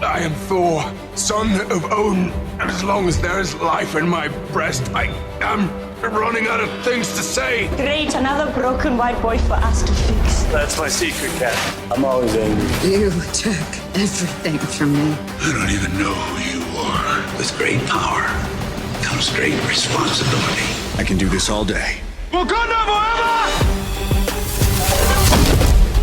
I am Thor, son of Odin, and as long as there is life in my breast, I am running out of things to say. Great, another broken white boy for us to fix. That's my secret, Cat. I'm always angry. You took everything from me. I don't even know who you are. With great power comes great responsibility. I can do this all day. Wakanda forever!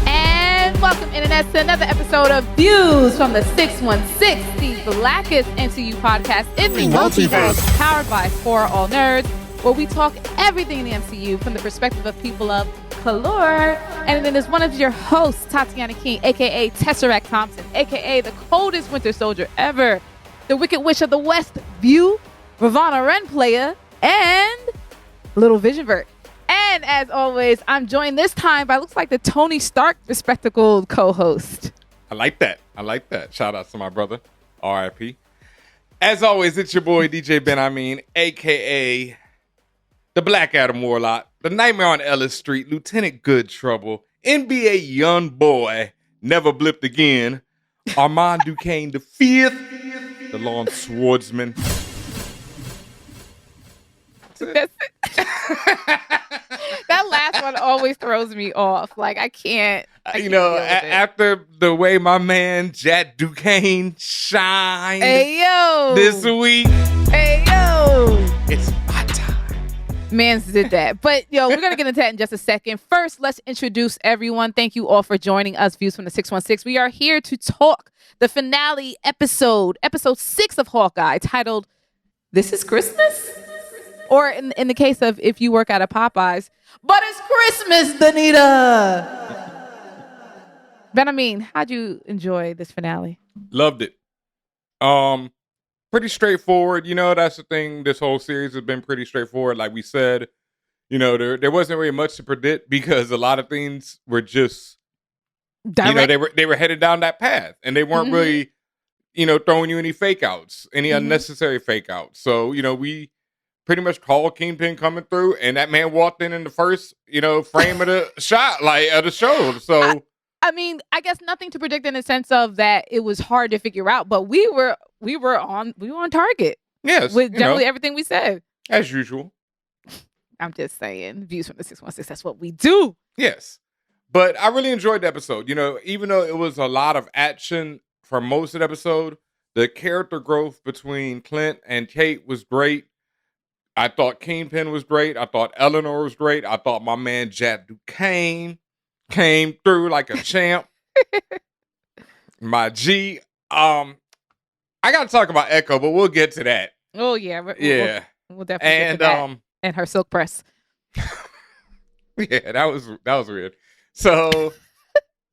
And welcome, Internet, to another episode of Views from the 616, the blackest MCU podcast in the multiverse, powered by For All Nerds, where we talk everything in the MCU from the perspective of people of color. And then there's one of your hosts, Tatiana King, a.k.a. Tesseract Thompson, a.k.a. the coldest winter soldier ever, the Wicked Witch of the West, View, Ravonna Wren player, and Little Visionvert. And as always, I'm joined this time by looks like the Tony Stark bespectacled co-host. I like that. Shout out to my brother, R.I.P. As always, it's your boy DJ Ben a.k.a. the Black Adam Warlock, the Nightmare on Ellis Street, Lieutenant Good Trouble, NBA young boy, never blipped again, Armand Duquesne the Fifth, the Lone Swordsman. That's it. That last one always throws me off. Like, I can't after the way my man Jack Duquesne shined this week. Hey, yo. It's my time. Mans did that. But, we're going to get into that in just a second. First, let's introduce everyone. Thank you all for joining us, Views from the 616. We are here to talk the finale episode 6 of Hawkeye, titled, This is Christmas? Or in the case of if you work at a Popeyes, but it's Christmas, Danita. Ben, how'd you enjoy this finale? Loved it. Pretty straightforward. That's the thing. This whole series has been pretty straightforward. Like we said, there wasn't really much to predict because a lot of things were just, direct. they were headed down that path, and they weren't really, throwing you any fake outs, any unnecessary fake outs. So, we pretty much called Kingpin coming through, and that man walked in the first, frame of the shot, of the show. So, I guess nothing to predict in the sense of that it was hard to figure out, but we were on target. Yes, with generally everything we said, as usual. I'm just saying, Views from the 616. That's what we do. Yes, but I really enjoyed the episode. Even though it was a lot of action for most of the episode, the character growth between Clint and Kate was great. I thought Kingpin was great. I thought Eleanor was great. I thought my man Jack Duquesne came through like a champ. My G. I got to talk about Echo, but we'll get to that. Oh yeah, we'll definitely get to that. And her silk press. Yeah, that was weird. So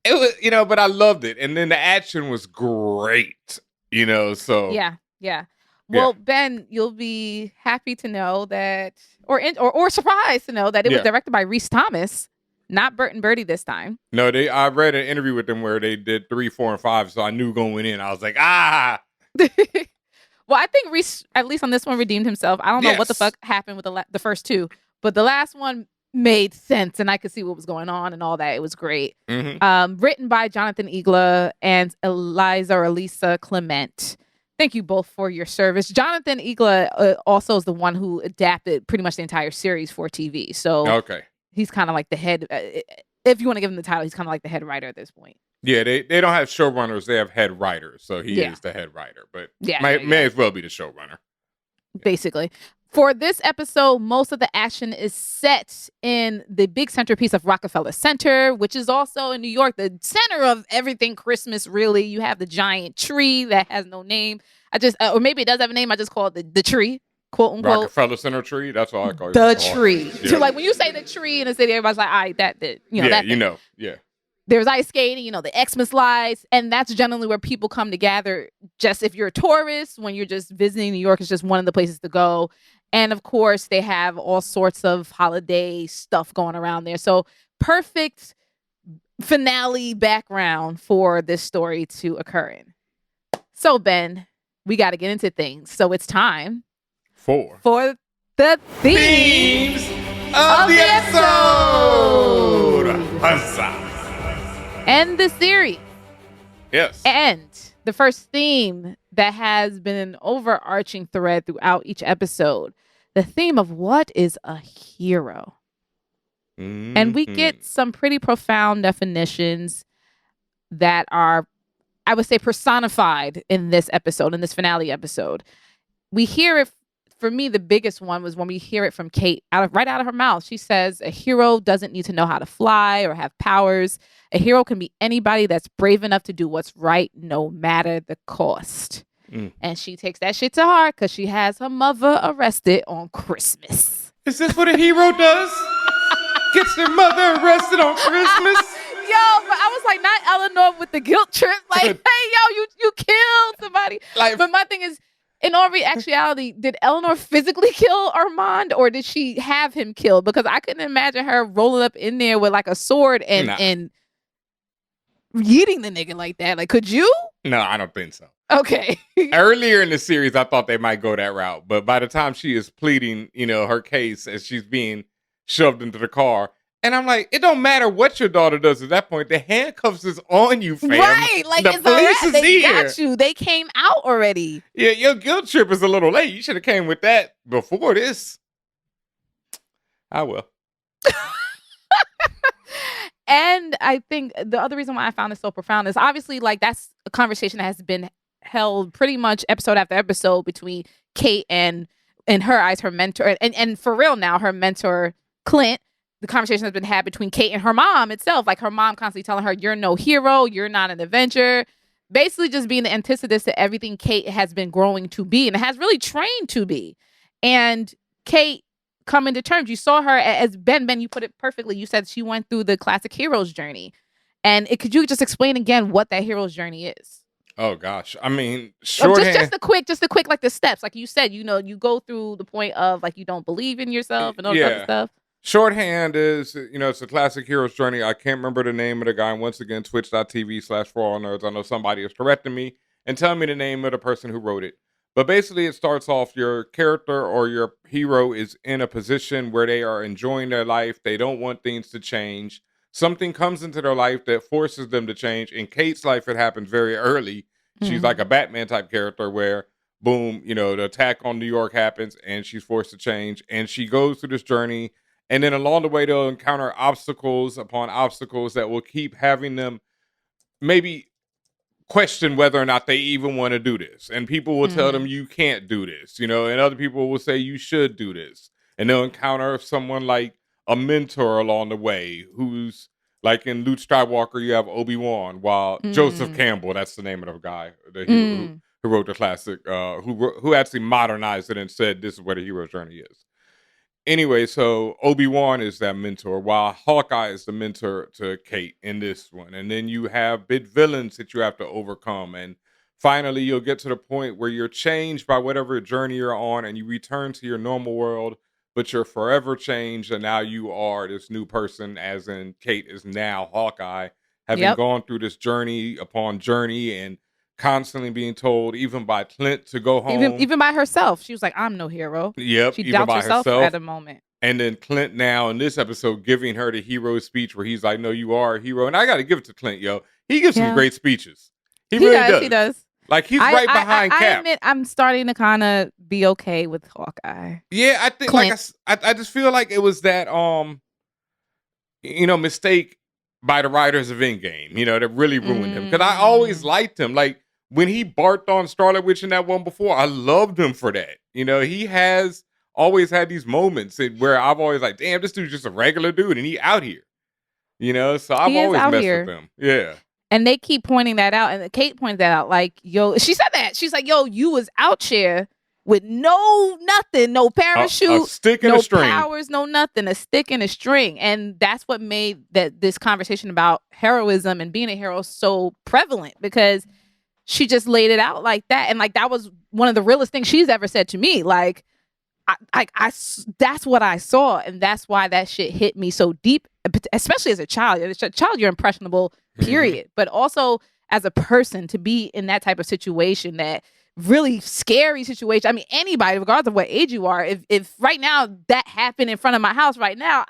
it was, but I loved it, and then the action was great. So yeah. Well, Ben, you'll be happy to know that, or surprised to know that it was directed by Rhys Thomas, not Bert and Bertie this time. No, I read an interview with them where they did 3, 4, and 5, so I knew going in. I was like, ah. Well, I think Rhys, at least on this one, redeemed himself. I don't know what the fuck happened with the first two, but the last one made sense, and I could see what was going on and all that. It was great. Written by Jonathan Igla and Elisa Clement. Thank you both for your service. Jonathan Igla also is the one who adapted pretty much the entire series for TV. So he's kind of like the head. If you want to give him the title, he's kind of like the head writer at this point. Yeah, they don't have showrunners. They have head writers. So he is the head writer. But may as well be the showrunner. Basically. For this episode, most of the action is set in the big centerpiece of Rockefeller Center, which is also in New York, the center of everything Christmas, really. You have the giant tree that has no name. Or maybe it does have a name. I just call it the tree, quote unquote. Rockefeller Center tree. That's all I call it. The tree. Yeah. So, like, when you say the tree in the city, everybody's like, all right, that. Yeah. There's ice skating, the Xmas lights, and that's generally where people come to gather. Just if you're a tourist, when you're just visiting New York, it's just one of the places to go. And of course, they have all sorts of holiday stuff going around there. So perfect finale background for this story to occur in. So, Ben, we got to get into things. So it's time for the themes of the episode. Huzzah. And the series. Yes. And the first theme that has been an overarching thread throughout each episode, the theme of what is a hero. Mm-hmm. And we get some pretty profound definitions that are, I would say, personified in this episode, in this finale episode. We hear it, for me, the biggest one was when we hear it from Kate, right out of her mouth. She says, a hero doesn't need to know how to fly or have powers. A hero can be anybody that's brave enough to do what's right, no matter the cost. And she takes that shit to heart because she has her mother arrested on Christmas. Is this what a hero does? Gets their mother arrested on Christmas? Yo, but I was like, not Eleanor with the guilt trip. Like, hey, yo, you killed somebody. But my thing is, in all actuality, did Eleanor physically kill Armand, or did she have him killed? Because I couldn't imagine her rolling up in there with like a sword and yeeting the nigga like that. Like, could you? No, I don't think so. Okay. Earlier in the series, I thought they might go that route. But by the time she is pleading, her case as she's being shoved into the car, and I'm like, it don't matter what your daughter does at that point. The handcuffs is on you, fam. Right. Like, the it's police is they here. got you. They came out already. Yeah, your guilt trip is a little late. You should have came with that before this. I will. And I think the other reason why I found it so profound is obviously, like, that's a conversation that has been held pretty much episode after episode between Kate and, in her eyes, her mentor, and for real now, her mentor, Clint. The conversation has been had between Kate and her mom itself. Like, her mom constantly telling her, you're no hero, you're not an Avenger. Basically just being the antithesis to everything Kate has been growing to be and has really trained to be. And Kate coming to terms. You saw her as Ben, you put it perfectly. You said she went through the classic hero's journey. And could you just explain again what that hero's journey is? Oh, gosh. I mean, shorthand. Just the quick, like the steps. Like you said, you go through the point of, like, you don't believe in yourself and all that other stuff. Shorthand is, it's a classic hero's journey. I can't remember the name of the guy. And once again, twitch.tv/forallnerds. I know somebody is correcting me and telling me the name of the person who wrote it. But basically, it starts off, your character or your hero is in a position where they are enjoying their life. They don't want things to change. Something comes into their life that forces them to change. In Kate's life, it happens very early. She's like a Batman type character where, boom, the attack on New York happens and she's forced to change. And she goes through this journey. And then along the way, they'll encounter obstacles upon obstacles that will keep having them maybe question whether or not they even want to do this. And people will tell them, you can't do this, and other people will say you should do this. And they'll encounter someone like a mentor along the way, who's like in Luke Skywalker, you have Obi-Wan, while Joseph Campbell, that's the name of the guy who wrote the classic, who actually modernized it and said this is what a hero's journey is. Anyway, so Obi-Wan is that mentor, while Hawkeye is the mentor to Kate in this one. And then you have big villains that you have to overcome. And finally, you'll get to the point where you're changed by whatever journey you're on and you return to your normal world, but you're forever changed. And now you are this new person, as in Kate is now Hawkeye, having gone through this journey upon journey and constantly being told, even by Clint, to go home. Even by herself. She was like, I'm no hero. Yep. She even doubts by herself at a moment. And then Clint now in this episode giving her the hero speech where he's like, no, you are a hero. And I got to give it to Clint, yo. He gives some great speeches. He really does. He does. Like, he's right behind Cap. I admit I'm starting to kind of be okay with Hawkeye. Yeah, I think, Clint. I just feel like it was that, mistake by the writers of Endgame, that really ruined him. Because I always liked him. Like, when he barked on Scarlet Witch in that one before, I loved him for that. He has always had these moments where I've always like, damn, this dude's just a regular dude and he out here. So I've always messed with him. Yeah. And they keep pointing that out. And Kate pointed that out. Like, yo, she said that. She's like, yo, you was out here with nothing, no parachute, a stick and no a string. Powers, no nothing, a stick and a string. And that's what made this conversation about heroism and being a hero so prevalent, because she just laid it out like that. And like, that was one of the realest things she's ever said to me. Like, I that's what I saw. And that's why that shit hit me so deep, especially as a child. As a child, you're impressionable, period. But also as a person, to be in that type of situation, that really scary situation. I mean, anybody, regardless of what age you are, if right now that happened in front of my house right now,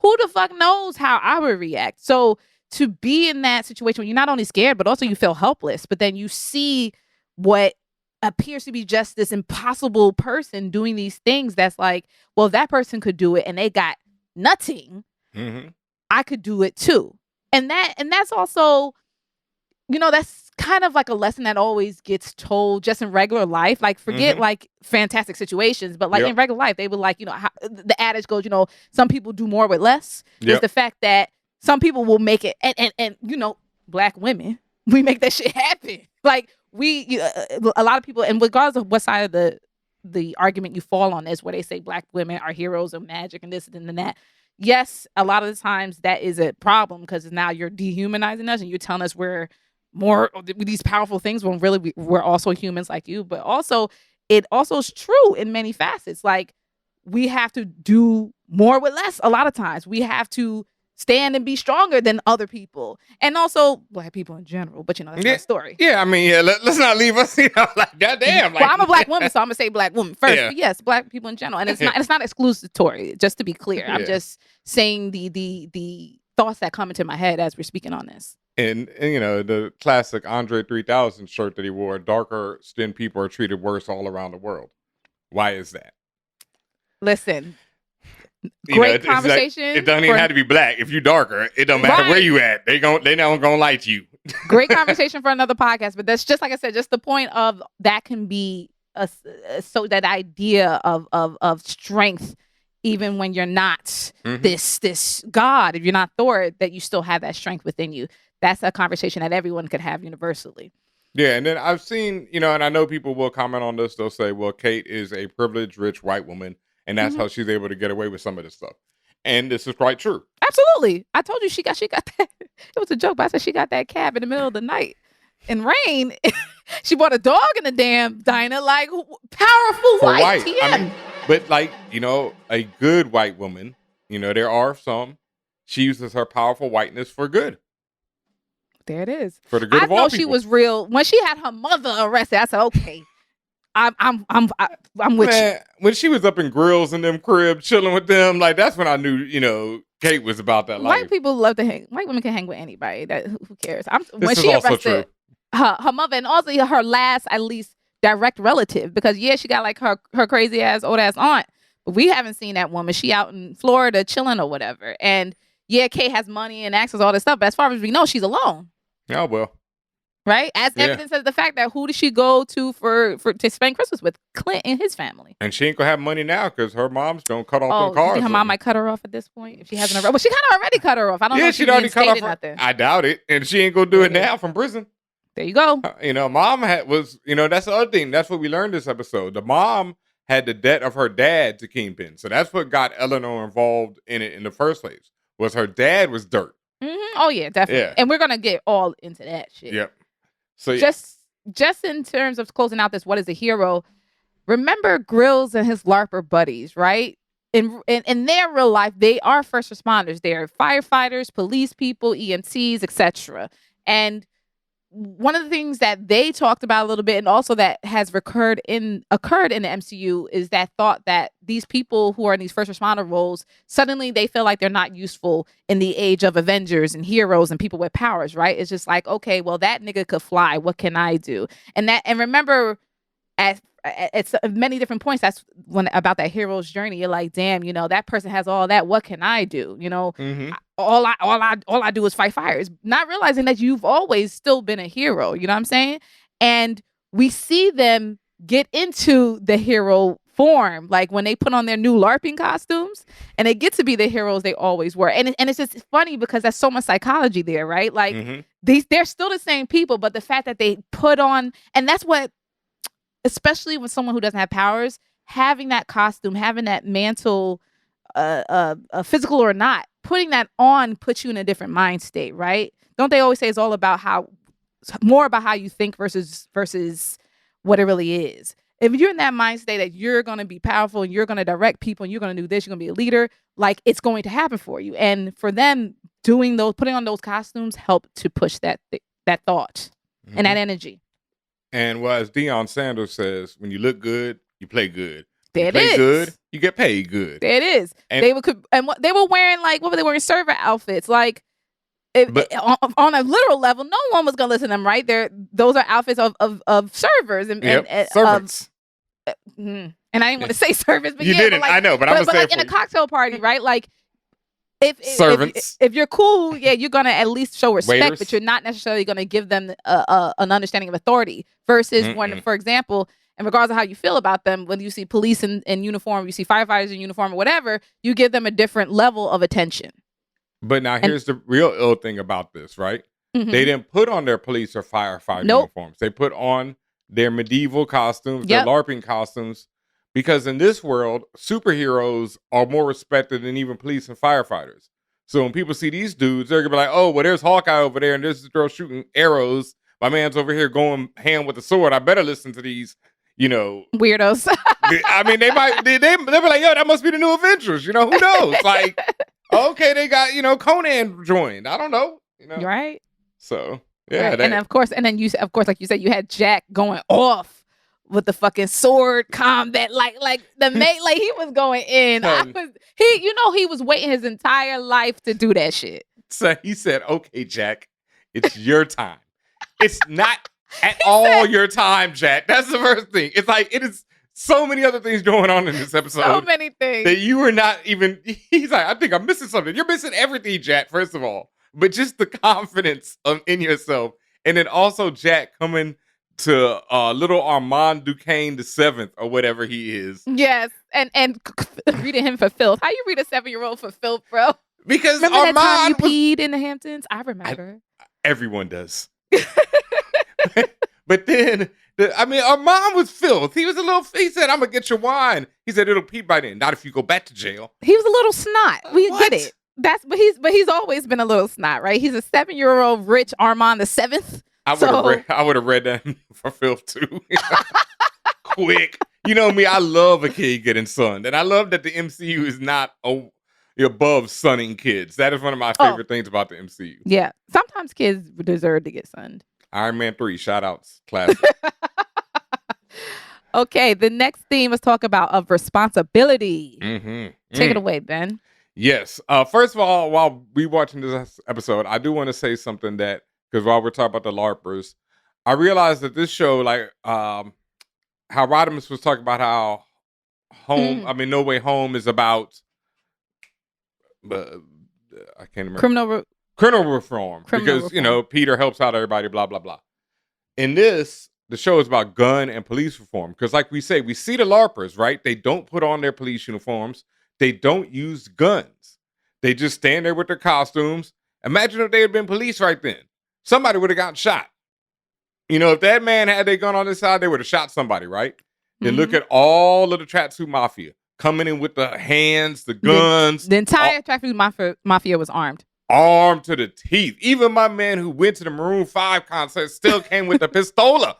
who the fuck knows how I would react? So to be in that situation where you're not only scared, but also you feel helpless, but then you see what appears to be just this impossible person doing these things that's like, well, if that person could do it and they got nothing, I could do it too. And that's also, that's kind of like a lesson that always gets told just in regular life. Like, forget like fantastic situations, but like in regular life, they would like, how, the adage goes, some people do more with less. Is the fact that some people will make it, and Black women, we make that shit happen. Like, a lot of people, and regardless of what side of the argument you fall on is, where they say Black women are heroes of magic and this and that. Yes, a lot of the times that is a problem, because now you're dehumanizing us and you're telling us we're more these powerful things when really we're also humans like you. But also, it also is true in many facets. Like, we have to do more with less a lot of times. We have to stand and be stronger than other people, and also Black people in general. But that's my story. Yeah, I mean, let's not leave us, like goddamn. Like, well, I'm a Black woman, so I'm gonna say Black woman first. But yes, Black people in general, and it's not exclusatory. Just to be clear, I'm just saying the thoughts that come into my head as we're speaking on this. And the classic Andre 3000 shirt that he wore, darker skinned people are treated worse all around the world. Why is that? Listen. Great conversation. Like, it doesn't even have to be Black. If you're darker, it don't matter where you at. They not gonna like you. Great conversation for another podcast. But that's just, like I said, just the point of that can be so that idea of strength, even when you're not this God, if you're not Thor, that you still have that strength within you. That's a conversation that everyone could have universally. Yeah, and then I've seen, and I know people will comment on this. They'll say, well, Kate is a privileged, rich white woman, and that's how she's able to get away with some of this stuff. And this is quite true. Absolutely. I told you she got that. It was a joke, but I said she got that cab in the middle of the night in rain. She bought a dog in the damn diner, like powerful white. Yeah. I mean, but like, a good white woman, there are some, she uses her powerful whiteness for good. There it is. For the good of all people. I know she was real. When she had her mother arrested, I said, okay, I'm with you. When she was up in grills in them cribs, chilling with them, like, that's when I knew, Kate was about that life. White people love to hang. White women can hang with anybody. Who cares? When she arrested her mother, and also her last, at least, direct relative, because she got like her crazy ass old ass aunt, but we haven't seen that woman. She out in Florida chilling or whatever, and Kate has money and access to all this stuff, but as far as we know, she's alone. Oh, well. Right? As evidence of the fact that who did she go to to spend Christmas with? Clint and his family. And she ain't gonna have money now because her mom's gonna cut off the cars. You think her mom might cut her off at this point if she hasn't already? Well, she kind of already cut her off. I don't know if she'd already cut off nothing. I doubt it. And she ain't gonna do it now from prison. There you go. Mom was, that's the other thing. That's what we learned this episode. The mom had the debt of her dad to Kingpin. So that's what got Eleanor involved in it in the first place. Was her dad was dirt. Mm-hmm. Oh yeah, definitely. Yeah. And we're gonna get all into that shit. Yep. So just in terms of closing out this, what is a hero? Remember Grills and his larper buddies, right? In their real life, they are first responders. They're firefighters, police people, EMTs, etc. And one of the things that they talked about a little bit, and also that has occurred in the MCU, is that thought that these people who are in these first responder roles, suddenly they feel like they're not useful in the age of Avengers and heroes and people with powers, right? It's just like, okay, well, that nigga could fly. What can I do? And remember, at many different points, that's when about that hero's journey, you're like, damn, that person has all that. What can I do? All I do is fight fires, not realizing that you've always still been a hero. You know what I'm saying? And we see them get into the hero form, like when they put on their new LARPing costumes and they get to be the heroes they always were. And it's just funny because there's so much psychology there, right? Like they're still the same people, but the fact that they put on, and that's what, especially with someone who doesn't have powers, having that costume, having that mantle, physical or not, putting that on puts you in a different mind state, right? Don't they always say it's all about more about how you think versus what it really is? If you're in that mind state that you're going to be powerful and you're going to direct people and you're going to do this, you're going to be a leader, like it's going to happen for you. And for them, putting on those costumes help to push that thought and that energy. And as Deion Sanders says, when you look good, you play good. There it is. Play good, you get paid good. There it is. And they were wearing server outfits. Like on a literal level, no one was gonna listen to them, right? Those are outfits of servers and servants. And I didn't want to say servants, but you didn't. But I know, but I'm gonna say like in a cocktail party, right? Like servants. If you're cool, yeah, you're gonna at least show respect, Waiters. but you're not necessarily gonna give them an understanding of authority. Versus when, for example, and regardless of how you feel about them, when you see police in uniform, you see firefighters in uniform or whatever, you give them a different level of attention. But now here's the real ill thing about this, right? They didn't put on their police or firefighter uniforms. They put on their medieval costumes, their LARPing costumes, because in this world, superheroes are more respected than even police and firefighters. So when people see these dudes, they're gonna be like, "Oh, well, there's Hawkeye over there, and there's this girl shooting arrows. My man's over here going hand with a sword. I better listen to these, weirdos." I mean, they'll be like, "Yo, that must be the new Avengers." Who knows? Like, okay, they got Conan joined. I don't know. Right. So yeah, right. And of course, like you said, you had Jack going off with the fucking sword combat, like the mate, like he was going in. He was waiting his entire life to do that shit. So he said, "Okay, Jack, it's your time. It's not at all your time, Jack." That's the first thing. It's like it is so many other things going on in this episode. So many things that you were not even. He's like, "I think I'm missing something." You're missing everything, Jack. First of all. But just the confidence in yourself. And then also Jack coming to little Armand Duquesne the 7th or whatever he is. Yes. And reading him for filth. How you read a 7-year-old for filth, bro? Because remember Armand that time you peed in the Hamptons? I remember. Everyone does. But then, Armand was filth. He said, "I'm going to get your wine." He said, "It'll pee by then. Not if you go back to jail." He was a little snot. We get it. But he's always been a little snot, right? He's a 7-year-old rich Armand the 7th. I would have read that for filth too. Quick. You know me, I love a kid getting sunned. And I love that the MCU is not above sunning kids. That is one of my favorite things about the MCU. Yeah. Sometimes kids deserve to get sunned. Iron Man 3, shout outs. Classic. Okay, the next theme is talk about of responsibility. Take it away, Ben. Yes. First of all, while we watching this episode, I do want to say something because while we're talking about the LARPers, I realized that this show, like how Rodimus was talking about how No Way Home is about, I can't remember. Criminal reform. Because, Peter helps out everybody, blah, blah, blah. In this, the show is about gun and police reform. Because like we say, we see the LARPers, right? They don't put on their police uniforms. They don't use guns. They just stand there with their costumes. Imagine if they had been police right then. Somebody would have gotten shot. If that man had their gun on his side, they would have shot somebody, right? Then look at all of the Tracksuit Mafia coming in with the hands, the guns. The entire Tracksuit Mafia was armed. Armed to the teeth. Even my man who went to the Maroon 5 concert still came with a pistola.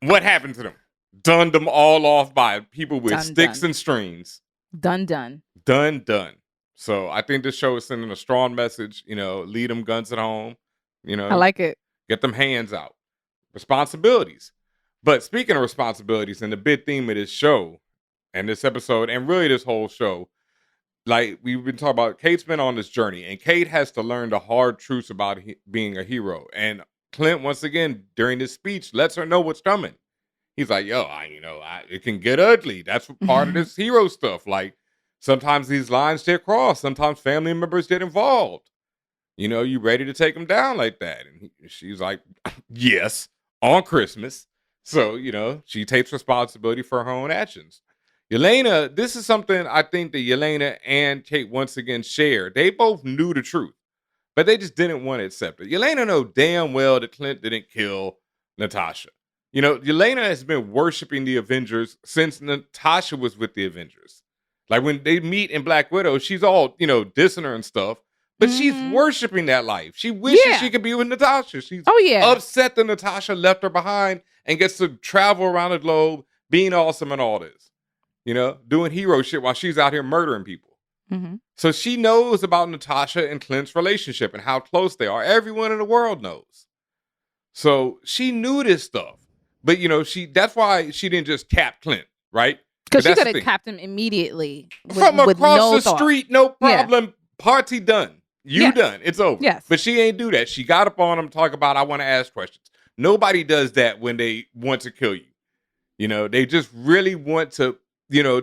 What happened to them? Dunned them all off by people with sticks and strings. Done. So I think this show is sending a strong message, lead them guns at home, I like it. Get them hands out. Responsibilities. But speaking of responsibilities, and the big theme of this show and this episode, and really this whole show, like we've been talking about, Kate's been on this journey, and Kate has to learn the hard truths about being a hero. And Clint, once again, during this speech, lets her know what's coming. He's like, "Yo, it can get ugly. That's part of this hero stuff. Like, sometimes these lines get crossed. Sometimes family members get involved. You ready to take them down like that?" And she's like, "Yes, on Christmas." So, she takes responsibility for her own actions. Yelena, this is something I think that Yelena and Kate once again share. They both knew the truth, but they just didn't want to accept it. Yelena know damn well that Clint didn't kill Natasha. Yelena has been worshiping the Avengers since Natasha was with the Avengers. Like when they meet in Black Widow, she's all, dissing her and stuff, but she's worshiping that life. She wishes she could be with Natasha. She's upset that Natasha left her behind and gets to travel around the globe, being awesome and all this, doing hero shit while she's out here murdering people. So she knows about Natasha and Clint's relationship and how close they are. Everyone in the world knows. So she knew this stuff. But, that's why she didn't just cap Clint, right? Because she could have capped him immediately. From across the street, no problem. Yeah. Party done. You done. It's over. Yes. But she ain't do that. She got up on him, talk about, I want to ask questions. Nobody does that when they want to kill you. You know, they just really want to, you know,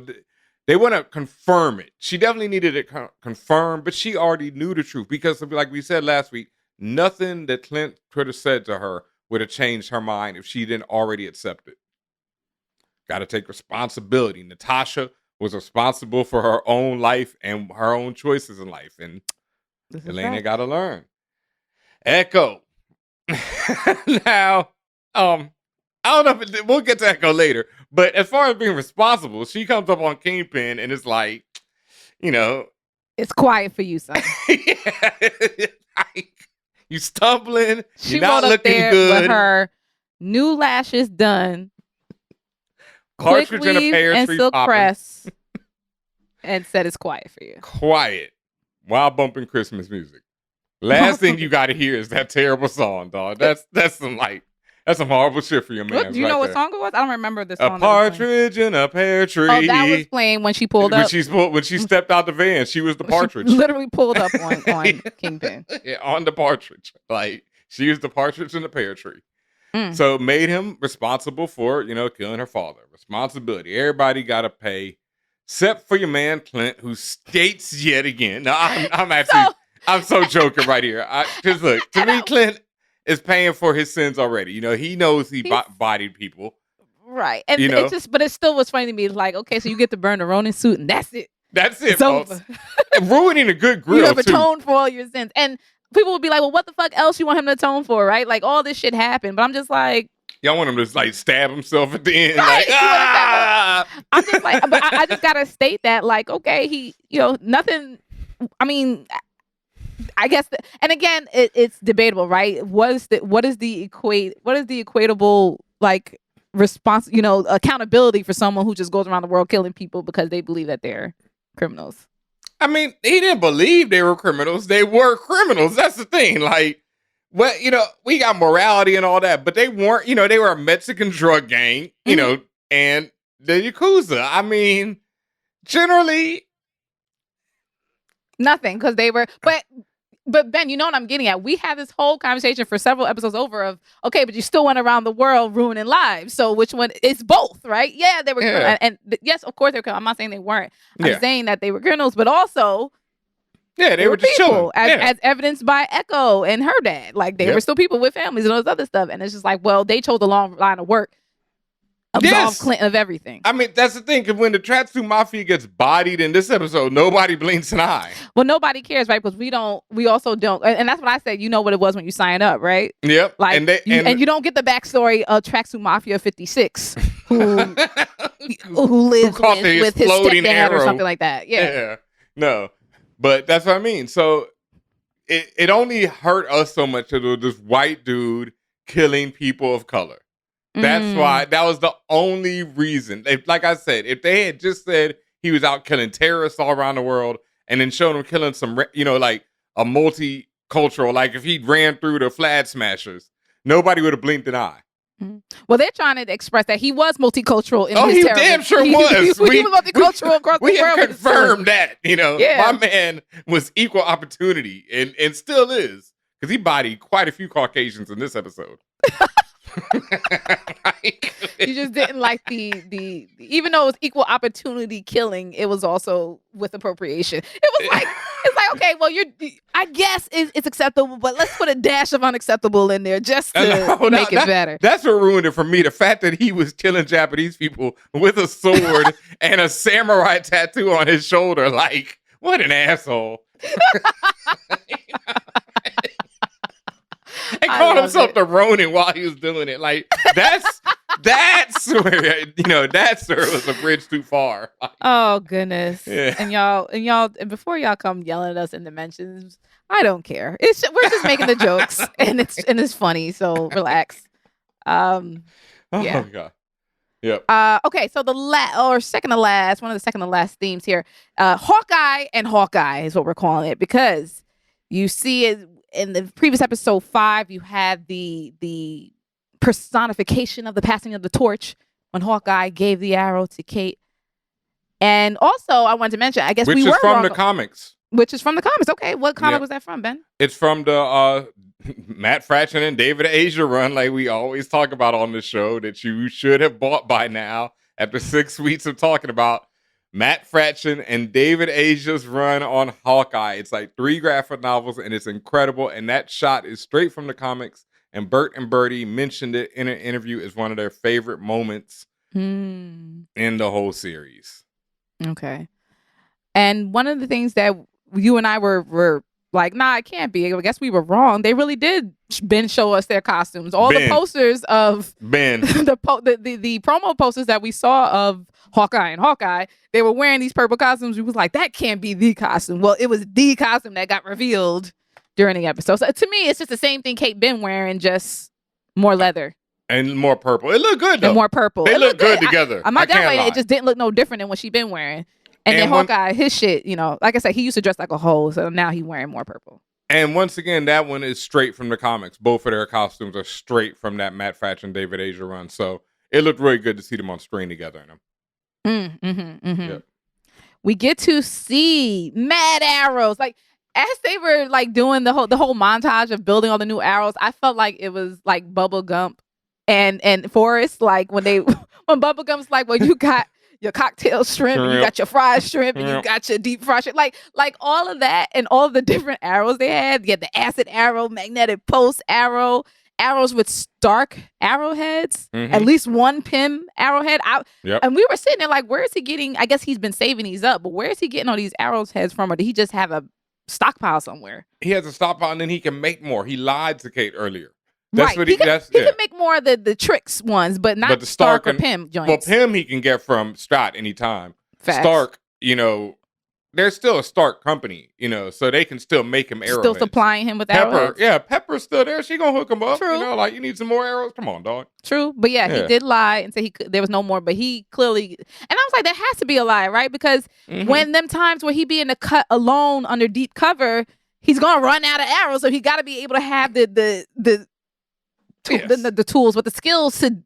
they want to confirm it. She definitely needed it confirmed, but she already knew the truth because, like we said last week, nothing that Clint could have said to her would have changed her mind if she didn't already accept it. Got to take responsibility. Natasha was responsible for her own life and her own choices in life, and Elena got to learn. Echo. Now, I don't know if we'll get to Echo later, but as far as being responsible, she comes up on Kingpin and it's like, you know, it's quiet for you, son. Like, you stumbling. She you're not rolled up looking there good. with her new lashes done, Cartridge quick and a weave pear and tree silk popping. press, and said it's quiet for you. Quiet while bumping Christmas music. Last thing you got to hear is that terrible song, dog. That's some horrible shit for your man. What, do you know what song it was? I don't remember the song. A partridge in a pear tree. Oh, that was playing when she pulled up. When she stepped out the van, she was the partridge. She literally pulled up on Kingpin. Yeah, on the partridge. Like, she was the partridge in the pear tree. So it made him responsible for, you know, killing her father. Responsibility. Everybody got to pay, except for your man Clint, who skates yet again. No, I'm actually, I'm so joking right here. Just look, to me, Clint is paying for his sins already. You know, he knows he bodied people. Right. And you know? but it still was funny to me. Like, okay, so you get to burn the Ronin suit and that's it. That's it, It's over. Ruining a good grill, You have too. atoned for all your sins. And people would be like, well, what the fuck else you want him to atone for, right? Like, all this shit happened. But I'm just like... Y'all want him to, like, stab himself at the end? Right. Like, I'm just like... But I just got to state that, like, okay, he... You know, nothing... I mean... I guess, and again, it's debatable, right? What is the equatable like response? You know, accountability for someone who just goes around the world killing people because they believe that they're criminals. I mean, he didn't believe they were criminals. They were criminals. That's the thing. Like, well, you know, we got morality and all that, but they weren't. You know, they were a Mexican drug gang. You know, and the Yakuza. I mean, generally, nothing because they were, But Ben, you know what I'm getting at? We had this whole conversation for several episodes over of, okay, but you still went around the world ruining lives. So which one? It's both, right? Yeah, they were, and yes, of course they were. I'm not saying they weren't. I'm saying that they were criminals, but also, they were just people, chilling. as evidenced by Echo and her dad. Like they were still people with families and all this other stuff. And it's just like, well, they chose the long line of work. Absolve Clinton of everything. I mean, that's the thing, because when the Tatsu Mafia gets bodied in this episode, nobody blinks an eye. Well, nobody cares, right? Because we also don't, and that's what I said. You know what it was when you sign up, right? Yep. Like, and you don't get the backstory of Tracksuit Mafia 56, who lives with his stepdad or something like that. Yeah. No, but that's what I mean. So it only hurt us so much that it was this white dude killing people of color. That's why, that was the only reason. Like I said, if they had just said he was out killing terrorists all around the world and then showed him killing some, you know, like a multicultural, like if he ran through the Flag Smashers, nobody would have blinked an eye. Well, they're trying to express that he was multicultural in his he terrorism. damn sure was. He was multicultural across the world. We have confirmed that, you know. My man was equal opportunity and still is, because he bodied quite a few Caucasians in this episode. You just didn't like the even though it was equal opportunity killing, it was also with appropriation. It was like it's like, okay, well, I guess it's acceptable, but let's put a dash of unacceptable in there just to make it better. That's what ruined it for me. The fact that he was killing Japanese people with a sword and a samurai tattoo on his shoulder, like, what an asshole. And called himself the Ronin while he was doing it. Like, that's where, you know, that's where it was a bridge too far. Like, oh goodness. Yeah. And before y'all come yelling at us in the mentions, I don't care. We're just making the jokes and it's funny, so relax. Oh my God. Yep. Okay, so second to last, one of the second to last themes here, Hawkeye and Hawkeye is what we're calling it, because you see it in the previous episode 5, you had the personification of the passing of the torch when Hawkeye gave the arrow to Kate. And also, I wanted to mention, I guess which we is were from wrong. the comics. Which is from the comics. Okay, what comic Yep. was that from, Ben? It's from the Matt Fraction and David Asia run, like we always talk about on the show, that you should have bought by now after 6 weeks of talking about Matt Fraction and David Asia's run on Hawkeye. It's like 3 graphic novels, and it's incredible. And that shot is straight from the comics. And Bert and Bertie mentioned it in an interview as one of their favorite moments in the whole series. Okay. And one of the things that you and I were like, nah, it can't be. I guess we were wrong. They really did show us their costumes. All the posters of the promo posters that we saw of Hawkeye, they were wearing these purple costumes. We was like, that can't be the costume. Well, it was the costume that got revealed during the episode. So to me, it's just the same thing Kate been wearing, just more leather. And more purple. It looked good, though. And more purple. They look good together. I'm not that way. It just didn't look no different than what she been wearing. And then Hawkeye, his shit, like I said, he used to dress like a hoe, so now he's wearing more purple. And once again, that one is straight from the comics. Both of their costumes are straight from that Matt Fraction, David Asia run. So it looked really good to see them on screen together in them. Yep. We get to see mad arrows. Like, as they were like doing the whole montage of building all the new arrows, I felt like it was like Bubba Gump and Forrest. Like when Bubba Gump's like, well, you got your cocktail shrimp, and you got your fried shrimp, and you got your deep fried shrimp. Like all of that and all of the different arrows they had. You had the acid arrow, magnetic pulse arrow, arrows with Stark arrowheads, at least one Pym arrowhead. And we were sitting there like, where is he getting? I guess he's been saving these up, but where is he getting all these arrowheads from? Or did he just have a stockpile somewhere? He has a stockpile, and then he can make more. He lied to Kate earlier. That's right. what he can make more of the tricks ones, but not the Stark or Pym joints. Well, Pym he can get from Scott anytime. Facts. Stark, there's still a Stark company, so they can still make him arrows. Still supplying him with arrows. Yeah, Pepper's still there. She gonna hook him up. True. Like you need some more arrows. Come on, dog. True, but yeah, he did lie and say there was no more. But he clearly, and I was like, that has to be a lie, right? Because when them times where he be in the cut alone under deep cover, he's gonna run out of arrows, so he got to be able to have the tools with the skills to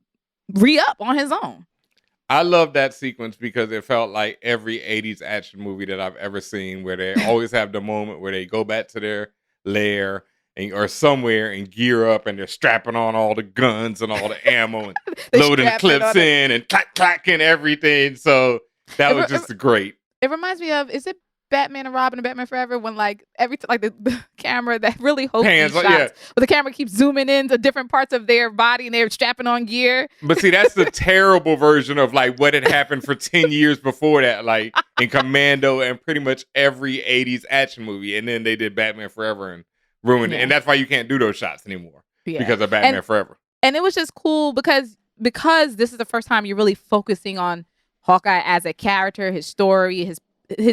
re-up on his own. I love that sequence because it felt like every 80s action movie that I've ever seen, where they always have the moment where they go back to their lair or somewhere and gear up, and they're strapping on all the guns and all the ammo and loading the clips in and clack and everything. So that was just great. It reminds me of, is it Batman and Robin and Batman Forever, when like the camera that really holds these shots, but the camera keeps zooming into different parts of their body and they're strapping on gear. But see, that's the terrible version of like what had happened for 10 years before that, like in Commando and pretty much every 80s action movie. And then they did Batman Forever and ruined it. And that's why you can't do those shots anymore because of Batman Forever. And it was just cool because this is the first time you're really focusing on Hawkeye as a character, his story, his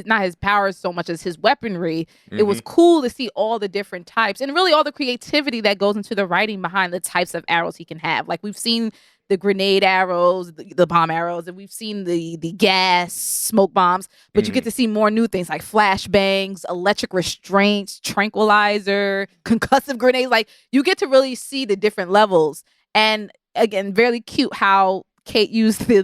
not his powers so much as his weaponry. It was cool to see all the different types and really all the creativity that goes into the writing behind the types of arrows he can have. Like we've seen the grenade arrows, the bomb arrows, and we've seen the gas smoke bombs, but you get to see more new things like flashbangs, electric restraints, tranquilizer, concussive grenades. Like you get to really see the different levels. And again, very cute how Kate used the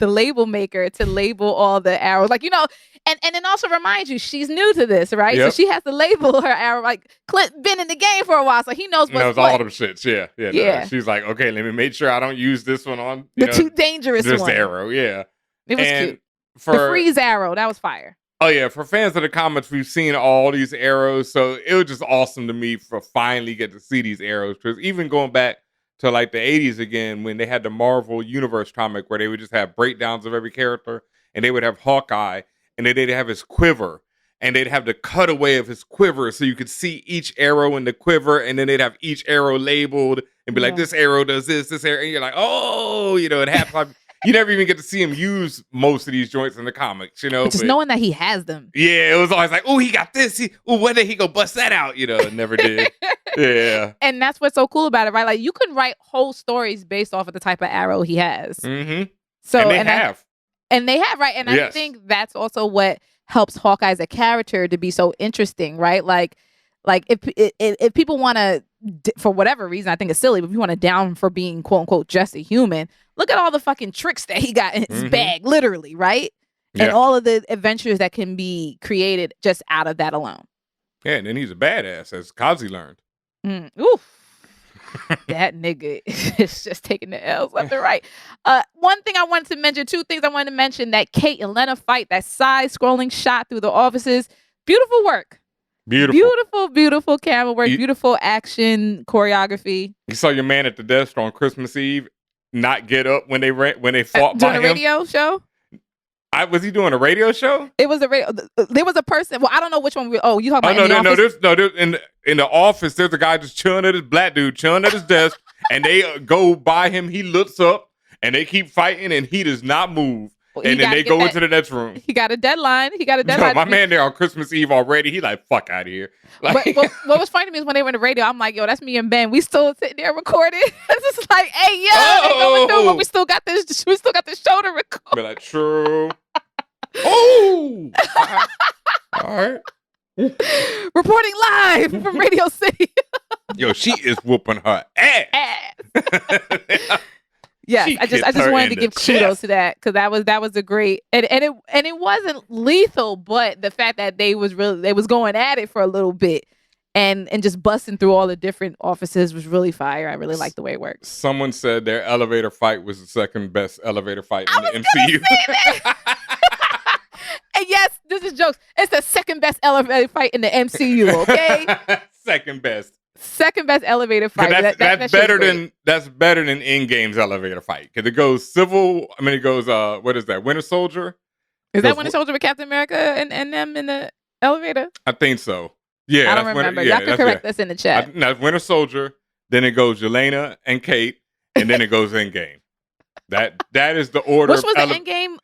label maker to label all the arrows. Like, and then also reminds you, she's new to this, right? Yep. So she has to label her arrow. Like, Clint been in the game for a while, so he knows what's what. All them shits, yeah. No. She's like, okay, let me make sure I don't use this one on the too dangerous this one. arrow, yeah. It was cute. The freeze arrow, that was fire. Oh, yeah. For fans of the comics, we've seen all these arrows, so it was just awesome to me for finally get to see these arrows. Because even going back to like the 80s again, when they had the Marvel Universe comic where they would just have breakdowns of every character, and they would have Hawkeye, and then they'd have his quiver, and they'd have the cutaway of his quiver so you could see each arrow in the quiver, and then they'd have each arrow labeled and be like, this arrow does this arrow, and you're like, oh, it happens. You never even get to see him use most of these joints in the comics, Just knowing that he has them. Yeah, it was always like, oh, he got this. When did he go bust that out? Never did. Yeah. And that's what's so cool about it, right? Like, you can write whole stories based off of the type of arrow he has. Mm-hmm. So, and they have. Right? And I think that's also what helps Hawkeye as a character to be so interesting, right? Like if people want to, for whatever reason, I think it's silly, but if you want to down for being quote unquote just a human, look at all the fucking tricks that he got in his bag, literally, right? and all of the adventures that can be created just out of that alone. Yeah, and then he's a badass, as Kazi learned. Oof. That nigga is just taking the L's left and right. One thing I wanted to mention, two things I wanted to mention, that Kate and Lena fight, that side-scrolling shot through the offices. Beautiful work. Beautiful camera work. Beautiful action choreography. You saw your man at the desk on Christmas Eve not get up when they fought by him? Doing a radio show? Was he doing a radio show? It was a radio. There was a person. Well, I don't know which one. You talking about? In the office, there's a guy just chilling at his black dude chilling at his desk, and they go by him. He looks up, and they keep fighting, and he does not move. And then they go into the next room. He got a deadline. My man there on Christmas Eve already. He like, fuck out of here. Like, but what was funny to me is when they were in the radio, I'm like, yo, that's me and Ben. We still sitting there recording. It's just like, hey, yo, they going through, but we still got this. We still got this show to record. Be like, true. Oh, all right. Reporting live from Radio City. Yo, she is whooping her ass. Yes, I just wanted to give kudos to that, because that was a great, and it wasn't lethal, but the fact that they was going at it for a little bit and just busting through all the different offices was really fire. I really liked the way it worked. Someone said their elevator fight was the second best elevator fight in the MCU. And yes, this is jokes. It's the second best elevator fight in the MCU. Okay, second best elevator fight. That's better than Endgame's elevator fight, because it goes what is that? Winter Soldier? Is that Winter Soldier with Captain America and them in the elevator? I think so. Yeah, I don't remember. Y'all can correct us in the chat. That's Winter Soldier. Then it goes Yelena and Kate, and then it goes Endgame. That is the order. Which was the Endgame?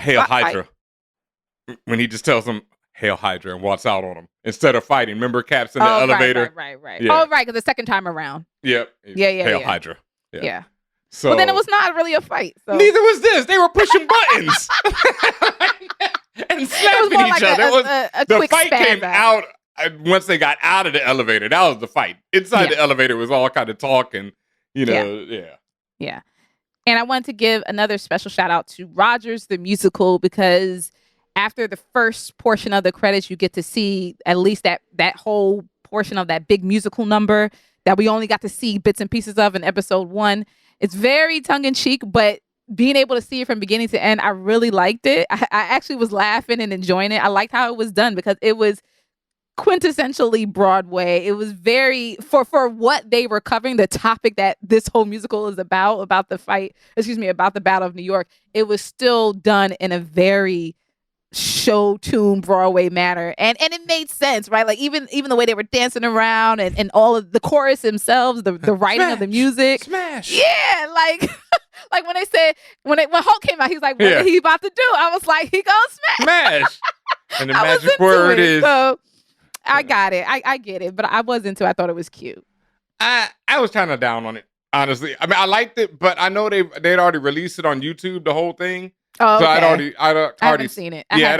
Hail Hydra. When he just tells them Hail Hydra and walks out on them instead of fighting. Remember Cap's in the elevator? Right. Yeah. Oh, right, because the second time around. Yep. Yeah. Hail Hydra. Yeah. So, well, then it was not really a fight. So. Neither was this. They were pushing buttons and slapping each other. The fight came out once they got out of the elevator. That was the fight. Inside the elevator was all kind of talking, Yeah. And I wanted to give another special shout out to Rogers the Musical, because after the first portion of the credits, you get to see at least that whole portion of that big musical number that we only got to see bits and pieces of in episode 1. It's very tongue-in-cheek, but being able to see it from beginning to end, I really liked it. I actually was laughing and enjoying it. I liked how it was done, because it was quintessentially Broadway. It was very, for what they were covering, the topic that this whole musical is about the about the Battle of New York. It was still done in a very show tune Broadway manner, and it made sense, right? Like even the way they were dancing around and all of the chorus themselves, the writing of the music, smash. Yeah, like like when they said when Hulk came out, he was like, "What are he about to do?" I was like, "He goes smash." And the magic word is. So I got it. I get it, but I was into it. I thought it was cute. I was kind of down on it, honestly. I mean, I liked it, but I know they'd already released it on YouTube, the whole thing. Oh, okay. So I'd already seen it. I'd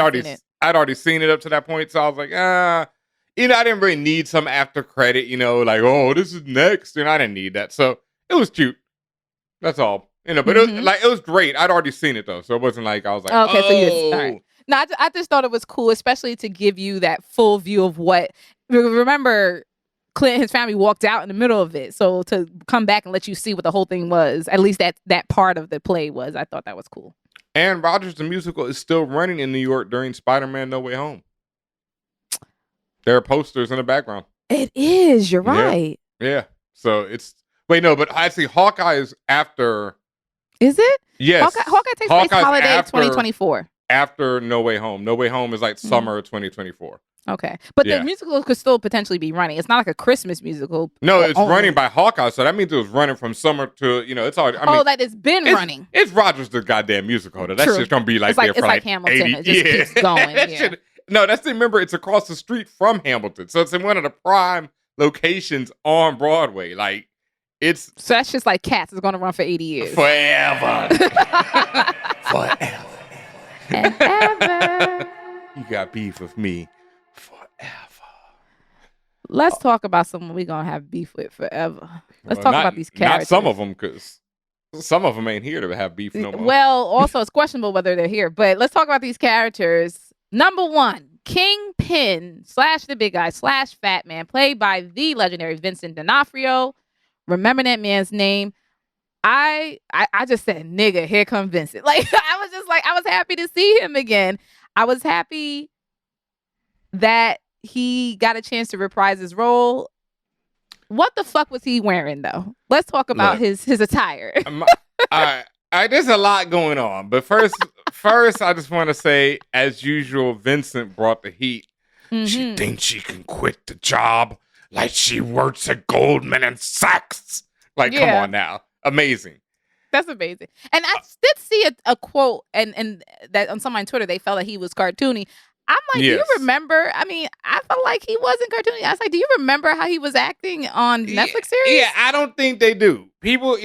already seen it up to that point. So I was like, I didn't really need some after credit, like, oh, this is next. I didn't need that. So it was cute. That's all. But it was great. I'd already seen it though, so it wasn't like I was like, okay, so all right. No, I just thought it was cool, especially to give you that full view of what. Remember, Clint and his family walked out in the middle of it, so to come back and let you see what the whole thing was, at least that part of the play was. I thought that was cool. And Rogers the Musical is still running in New York during Spider-Man No Way Home. There are posters in the background. It is. You're right. Yeah. So it's but actually Hawkeye is after. Is it? Yes. Hawkeye takes place holiday 2024. After No Way Home. No Way Home is like summer of 2024. Okay. But the musical could still potentially be running. It's not like a Christmas musical. No, it's running by Hawkeye, so that means it was running from summer to, it's already, that it's been running. It's Rogers the goddamn musical. That's just going to be like there for like Hamilton. 80 it just keeps going. Remember, it's across the street from Hamilton. So it's in one of the prime locations on Broadway. Like, it's... So that's just like Cats. It's going to run for 80 years. Forever. Forever. And ever. You got beef with me. Let's talk about someone we're going to have beef with forever. Let's talk about these characters. Not some of them, because Some of them ain't here to have beef no more. Well, also it's questionable whether they're here. But let's talk about these characters. Number one, Kingpin / the big guy / fat man, played by the legendary Vincent D'Onofrio. Remember that man's name? I just said, nigga, here come Vincent. Like, I was happy to see him again. I was happy that he got a chance to reprise his role. What the fuck was he wearing, though? Let's talk about his attire. There's a lot going on, but first, I just want to say, as usual, Vincent brought the heat. Mm-hmm. She thinks she can quit the job like she works at Goldman and Sachs. Like, come on now. Amazing. That's amazing. And I did see a quote and that on somebody on Twitter, they felt like he was cartoony. I'm like, Yes. Do you remember? I mean, I felt like he wasn't cartoony. I was like, do you remember how he was acting on Netflix series? Yeah, I don't think they do. People,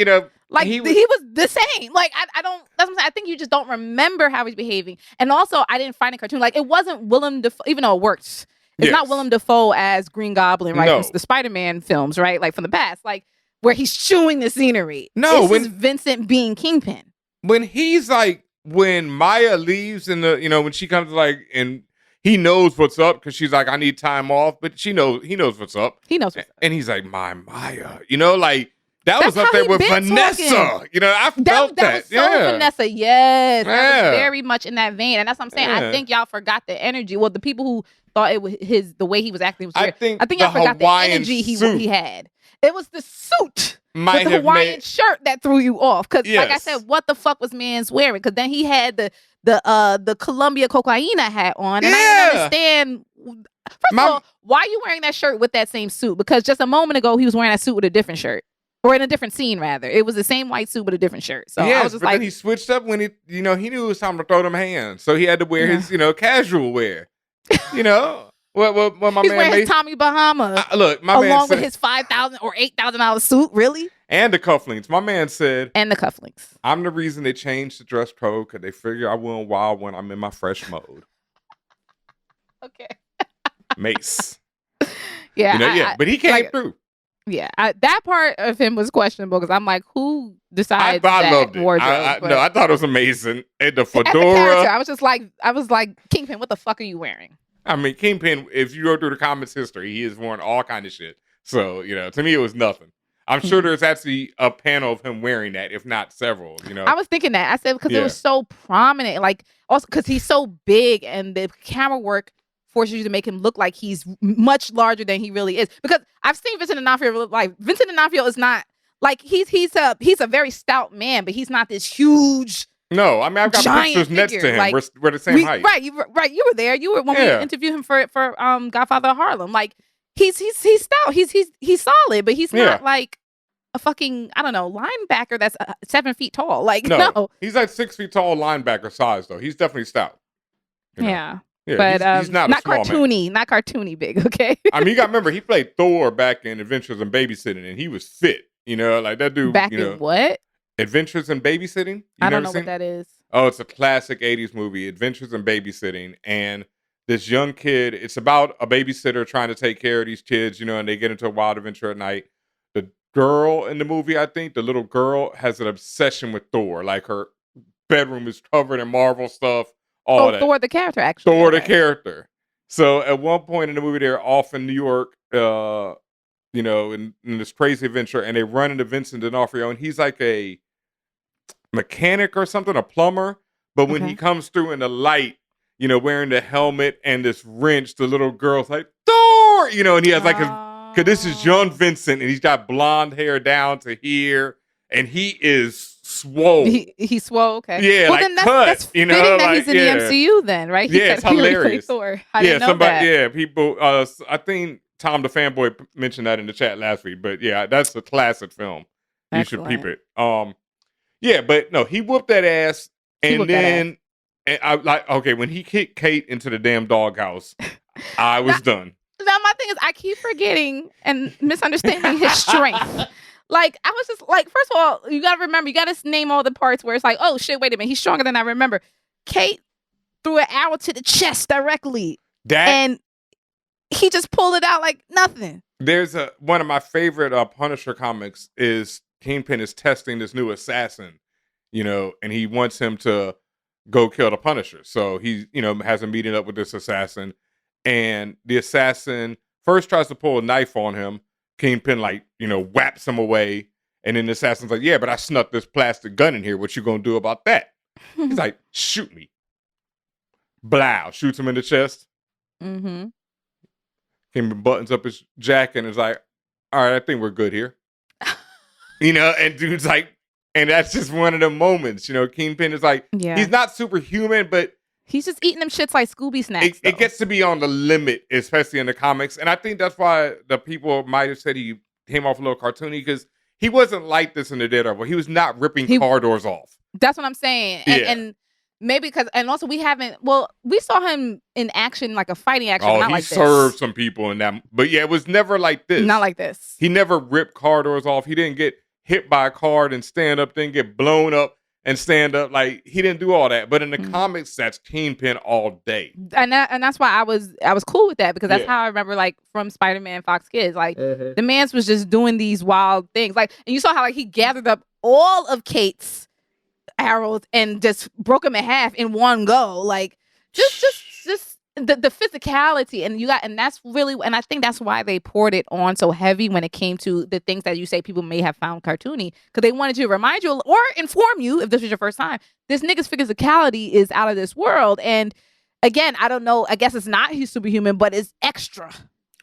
like he was the same. Like I don't. That's what I'm saying. I think you just don't remember how he's behaving. And also, I didn't find it cartoon. Like it wasn't Willem Dafoe, even though it works. It's not Willem Dafoe as Green Goblin, right? No. From the Spider-Man films, right? Like from the past, like where he's chewing the scenery. No, this is Vincent being Kingpin. When he's like, when Maya leaves and when she comes like and he knows what's up because she's like, I need time off, but he knows what's up. He knows what's up. And he's like, my Maya, like that That's was up how there he with been Vanessa. talking. I felt that was so yeah. Vanessa. Yes, that Yeah. was very much in that vein, and that's what I'm saying. Yeah. I think y'all forgot the energy. Well, the people who thought it was the way he was acting was I weird. think y'all forgot Hawaiian the energy suit he had. It was the suit might with the have Hawaiian made shirt that threw you off. Because, like I Yes. said, what the fuck was man's wearing? Because then he had the Columbia cocaina hat on, and I didn't understand. First of all, why are you wearing that shirt with that same suit? Because just a moment ago, he was wearing that suit with a different shirt. Or in a different scene, rather. It was the same white suit with a different shirt. So I was just but like, then he switched up when he knew it was time to throw them hands. So he had to wear his, casual wear. What my he's man wearing made. his Tommy Bahama Look, my man along said, with his $5,000 or $8,000 suit, really? and the cufflinks. My man said, And the cufflinks. I'm the reason they changed the dress code because they figure I went wild when I'm in my fresh mode. Okay. Mace. Yeah. But he came through. Yeah. That part of him was questionable because I'm like, who decides I that loved it. wardrobe? No, I thought it was amazing. And the As a fedora. character, I was like, Kingpin, what the fuck are you wearing? I mean, Kingpin, if you go through the comics history, he has worn all kind of shit. So, to me, it was nothing. I'm sure there's actually a panel of him wearing that, if not several, I was thinking that. I said, because it was so prominent. Like, also, because he's so big and the camera work forces you to make him look like he's much larger than he really is. Because I've seen Vincent D'Onofrio, like, Vincent D'Onofrio is not, like, he's a very stout man, but he's not this huge. No, I mean, I've got pictures next to him. Like, we're the same height. Right, you were there. You were when we interviewed him for Godfather of Harlem. Like, he's stout. He's solid, but he's not like a fucking, I don't know, linebacker that's 7 feet tall. Like, no. He's like 6 feet tall linebacker size, though. He's definitely stout. Yeah. Yeah, but he's not cartoony, not cartoony big, okay? I mean, you got to remember, he played Thor back in Adventures in Babysitting, and he was fit. Like that dude. Back in what? Adventures in Babysitting? I don't know what that is. Oh, it's a classic 80s movie, Adventures in Babysitting. And this young kid, it's about a babysitter trying to take care of these kids, and they get into a wild adventure at night. The girl in the movie, I think, the little girl has an obsession with Thor. Like her bedroom is covered in Marvel stuff. All that. Thor the character, actually. Thor the character. So at one point in the movie, they're off in New York, in this crazy adventure, and they run into Vincent D'Onofrio, and he's like a mechanic or something, a plumber. But when he comes through in the light, wearing the helmet and this wrench, the little girl's like, Thor! And he has like because this is young Vincent, and he's got blonde hair down to here, and he is swole. He's swole, okay. Yeah, well, then that's fitting that he's in the MCU then, right? Yeah, it's hilarious. Thor. I didn't know that. Yeah, people, I think Tom the Fanboy mentioned that in the chat last week, but yeah, that's a classic film. You should peep it. Yeah, but no, he whooped that ass, and then and I like, okay, when he kicked Kate into the damn doghouse, I was done. Now, my thing is, I keep forgetting and misunderstanding his strength. Like, I was just like, first of all, you got to remember, you got to name all the parts where it's like, oh shit, wait a minute, he's stronger than I remember. Kate threw an arrow to the chest directly. And he just pulled it out like nothing. There's one of my favorite Punisher comics is Kingpin is testing this new assassin, and he wants him to go kill the Punisher. So he, has a meeting up with this assassin, and the assassin first tries to pull a knife on him. Kingpin, whaps him away. And then the assassin's like, yeah, but I snuck this plastic gun in here. What you gonna do about that? He's like, shoot me. Blow, shoots him in the chest. Mm-hmm. Kingpin buttons up his jacket and is like, all right, I think we're good here. And dude's like, and that's just one of the moments, Kingpin is like, he's not superhuman, but he's just eating them shits like Scooby snacks. It gets to be on the limit, especially in the comics. And I think that's why the people might have said he came off a little cartoony, because he wasn't like this in the Daredevil. He was not ripping car doors off. That's what I'm saying. And maybe because, and also we saw him in action, like a fighting action. Oh, not he like this. served some people in that. But yeah, it was never like this. Not like this. He never ripped car doors off. He didn't get hit by a car and stand up, then get blown up and stand up. Like, he didn't do all that. But in the comics, that's Kingpin all day. And that's why I was cool with that, because that's how I remember, like, from Spider-Man Fox Kids. Like, the man's was just doing these wild things. Like, and you saw how, like, he gathered up all of Kate's arrows and just broke them in half in one go. Like, just the physicality, and that's really, and I think that's why they poured it on so heavy when it came to the things that you say people may have found cartoony, because they wanted to remind you or inform you, if this was your first time, this nigga's physicality is out of this world. And again, I don't know, I guess it's not he's superhuman, but it's extra.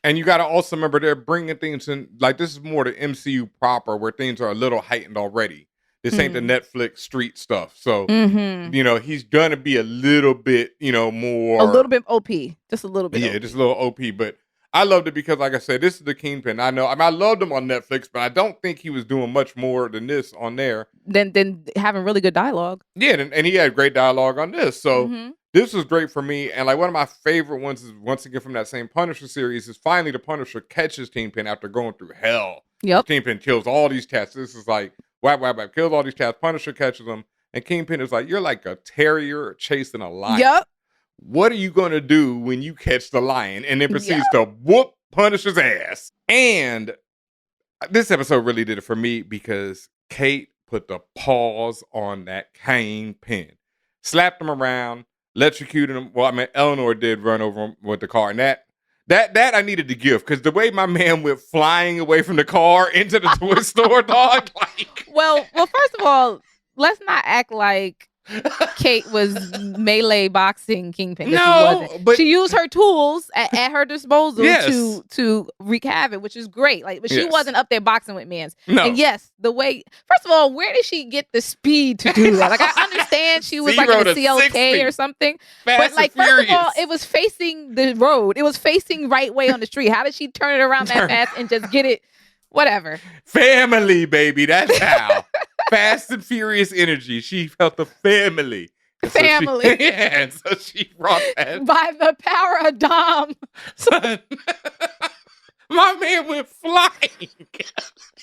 And you got to also remember they're bringing things in, like, this is more the MCU proper, where things are a little heightened already. This ain't the Netflix street stuff. So, he's going to be a little bit, more. A little bit OP. Just a little bit. Yeah, OP. just a little OP. But I loved it because, like I said, this is the Kingpin. I know. I mean, I loved him on Netflix, but I don't think he was doing much more than this on there. Than having really good dialogue. Yeah, and he had great dialogue on this. So this was great for me. And, like, one of my favorite ones is, once again, from that same Punisher series, is finally the Punisher catches Kingpin after going through hell. Yep. Kingpin kills all these cats. This is like, whap, whap, whap, kills all these cats. Punisher catches them. And Kingpin is like, you're like a terrier chasing a lion. Yep. What are you going to do when you catch the lion? And then proceeds to whoop Punisher's ass. And this episode really did it for me, because Kate put the paws on that Kingpin. Slapped him around, electrocuted him. Well, I mean, Eleanor did run over him with the car. And that I needed to give, because the way my man went flying away from the car into the toy store, dog. Like, well, first of all, let's not act like Kate was melee boxing Kingpin. No, she wasn't. but she used her tools at her disposal Yes. to wreak havoc, which is great. Like, but she Yes. wasn't up there boxing with mans. No. And yes, the way, first of all, where did she get the speed to do that? Like, I understand she was like in 0 a to CLK 60. or something. Fast But like, and first of all, Furious. it was facing the road. It was facing right way on the street. How did she turn it around that fast and just get it? Whatever. Family, baby. That's how. Fast and Furious energy. She felt the family. And so Family. and so she brought that. By the power of Dom. Son. My man went flying.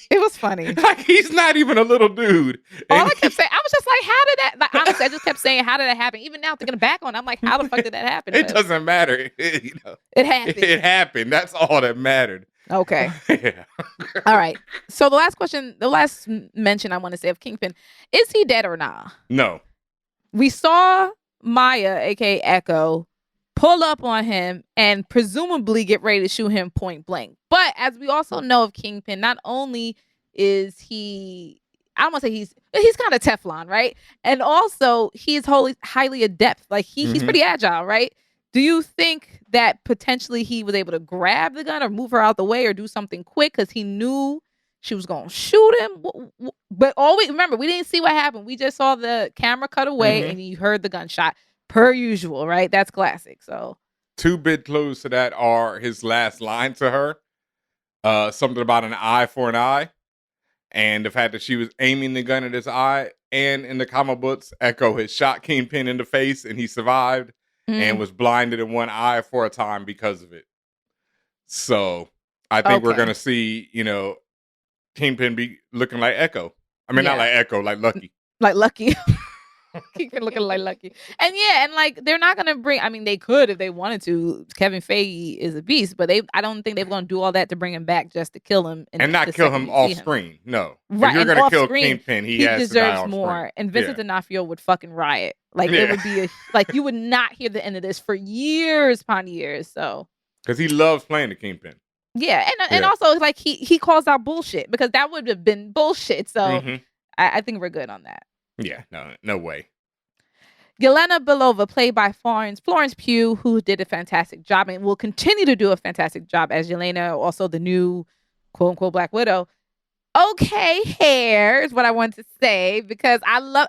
It was funny. Like, he's not even a little dude. All And I kept saying, I was just like, how did that, like, honestly, I just kept saying, how did that happen? Even now, thinking back on it, I'm like, how the fuck did that happen? it But doesn't matter. it happened. It happened. That's all that mattered. Okay. Yeah. All right. So the last mention I want to say of Kingpin, is he dead or not? No. We saw Maya, aka Echo, pull up on him and presumably get ready to shoot him point blank. But as we also know of Kingpin, not only is he, I don't want to say he's kind of Teflon, right? And also he's highly adept. Like he's pretty agile, right? Do you think that potentially he was able to grab the gun or move her out the way or do something quick because he knew she was going to shoot him? But remember, we didn't see what happened. We just saw the camera cut away and you heard the gunshot per usual, right? That's classic. So 2 big clues to that are his last line to her. Something about an eye for an eye. And the fact that she was aiming the gun at his eye. And in the comic books, Echo had shot Kingpin in the face and he survived. And was blinded in one eye for a time because of it. So I think we're going to see, Kingpin be looking like Echo. I mean, not like Echo, like Lucky. Like Lucky. Kingpin looking like Lucky. And yeah, and like they're not gonna bring. I mean, they could if they wanted to. Kevin Feige is a beast, but I don't think they're gonna do all that to bring him back just to kill him and not kill him off screen. No, right? If you're and gonna kill screen, Kingpin, he has to die deserves off more. screen. And Vincent D'Onofrio would fucking riot. Like it would be like you would not hear the end of this for years upon years. So because he loves playing the Kingpin. Yeah, and also like he calls out bullshit because that would have been bullshit. So I think we're good on that. Yeah, no way. Yelena Belova, played by Florence Pugh, who did a fantastic job and will continue to do a fantastic job as Yelena, also the new quote unquote Black Widow. Okay, hair is what I want to say because I wonder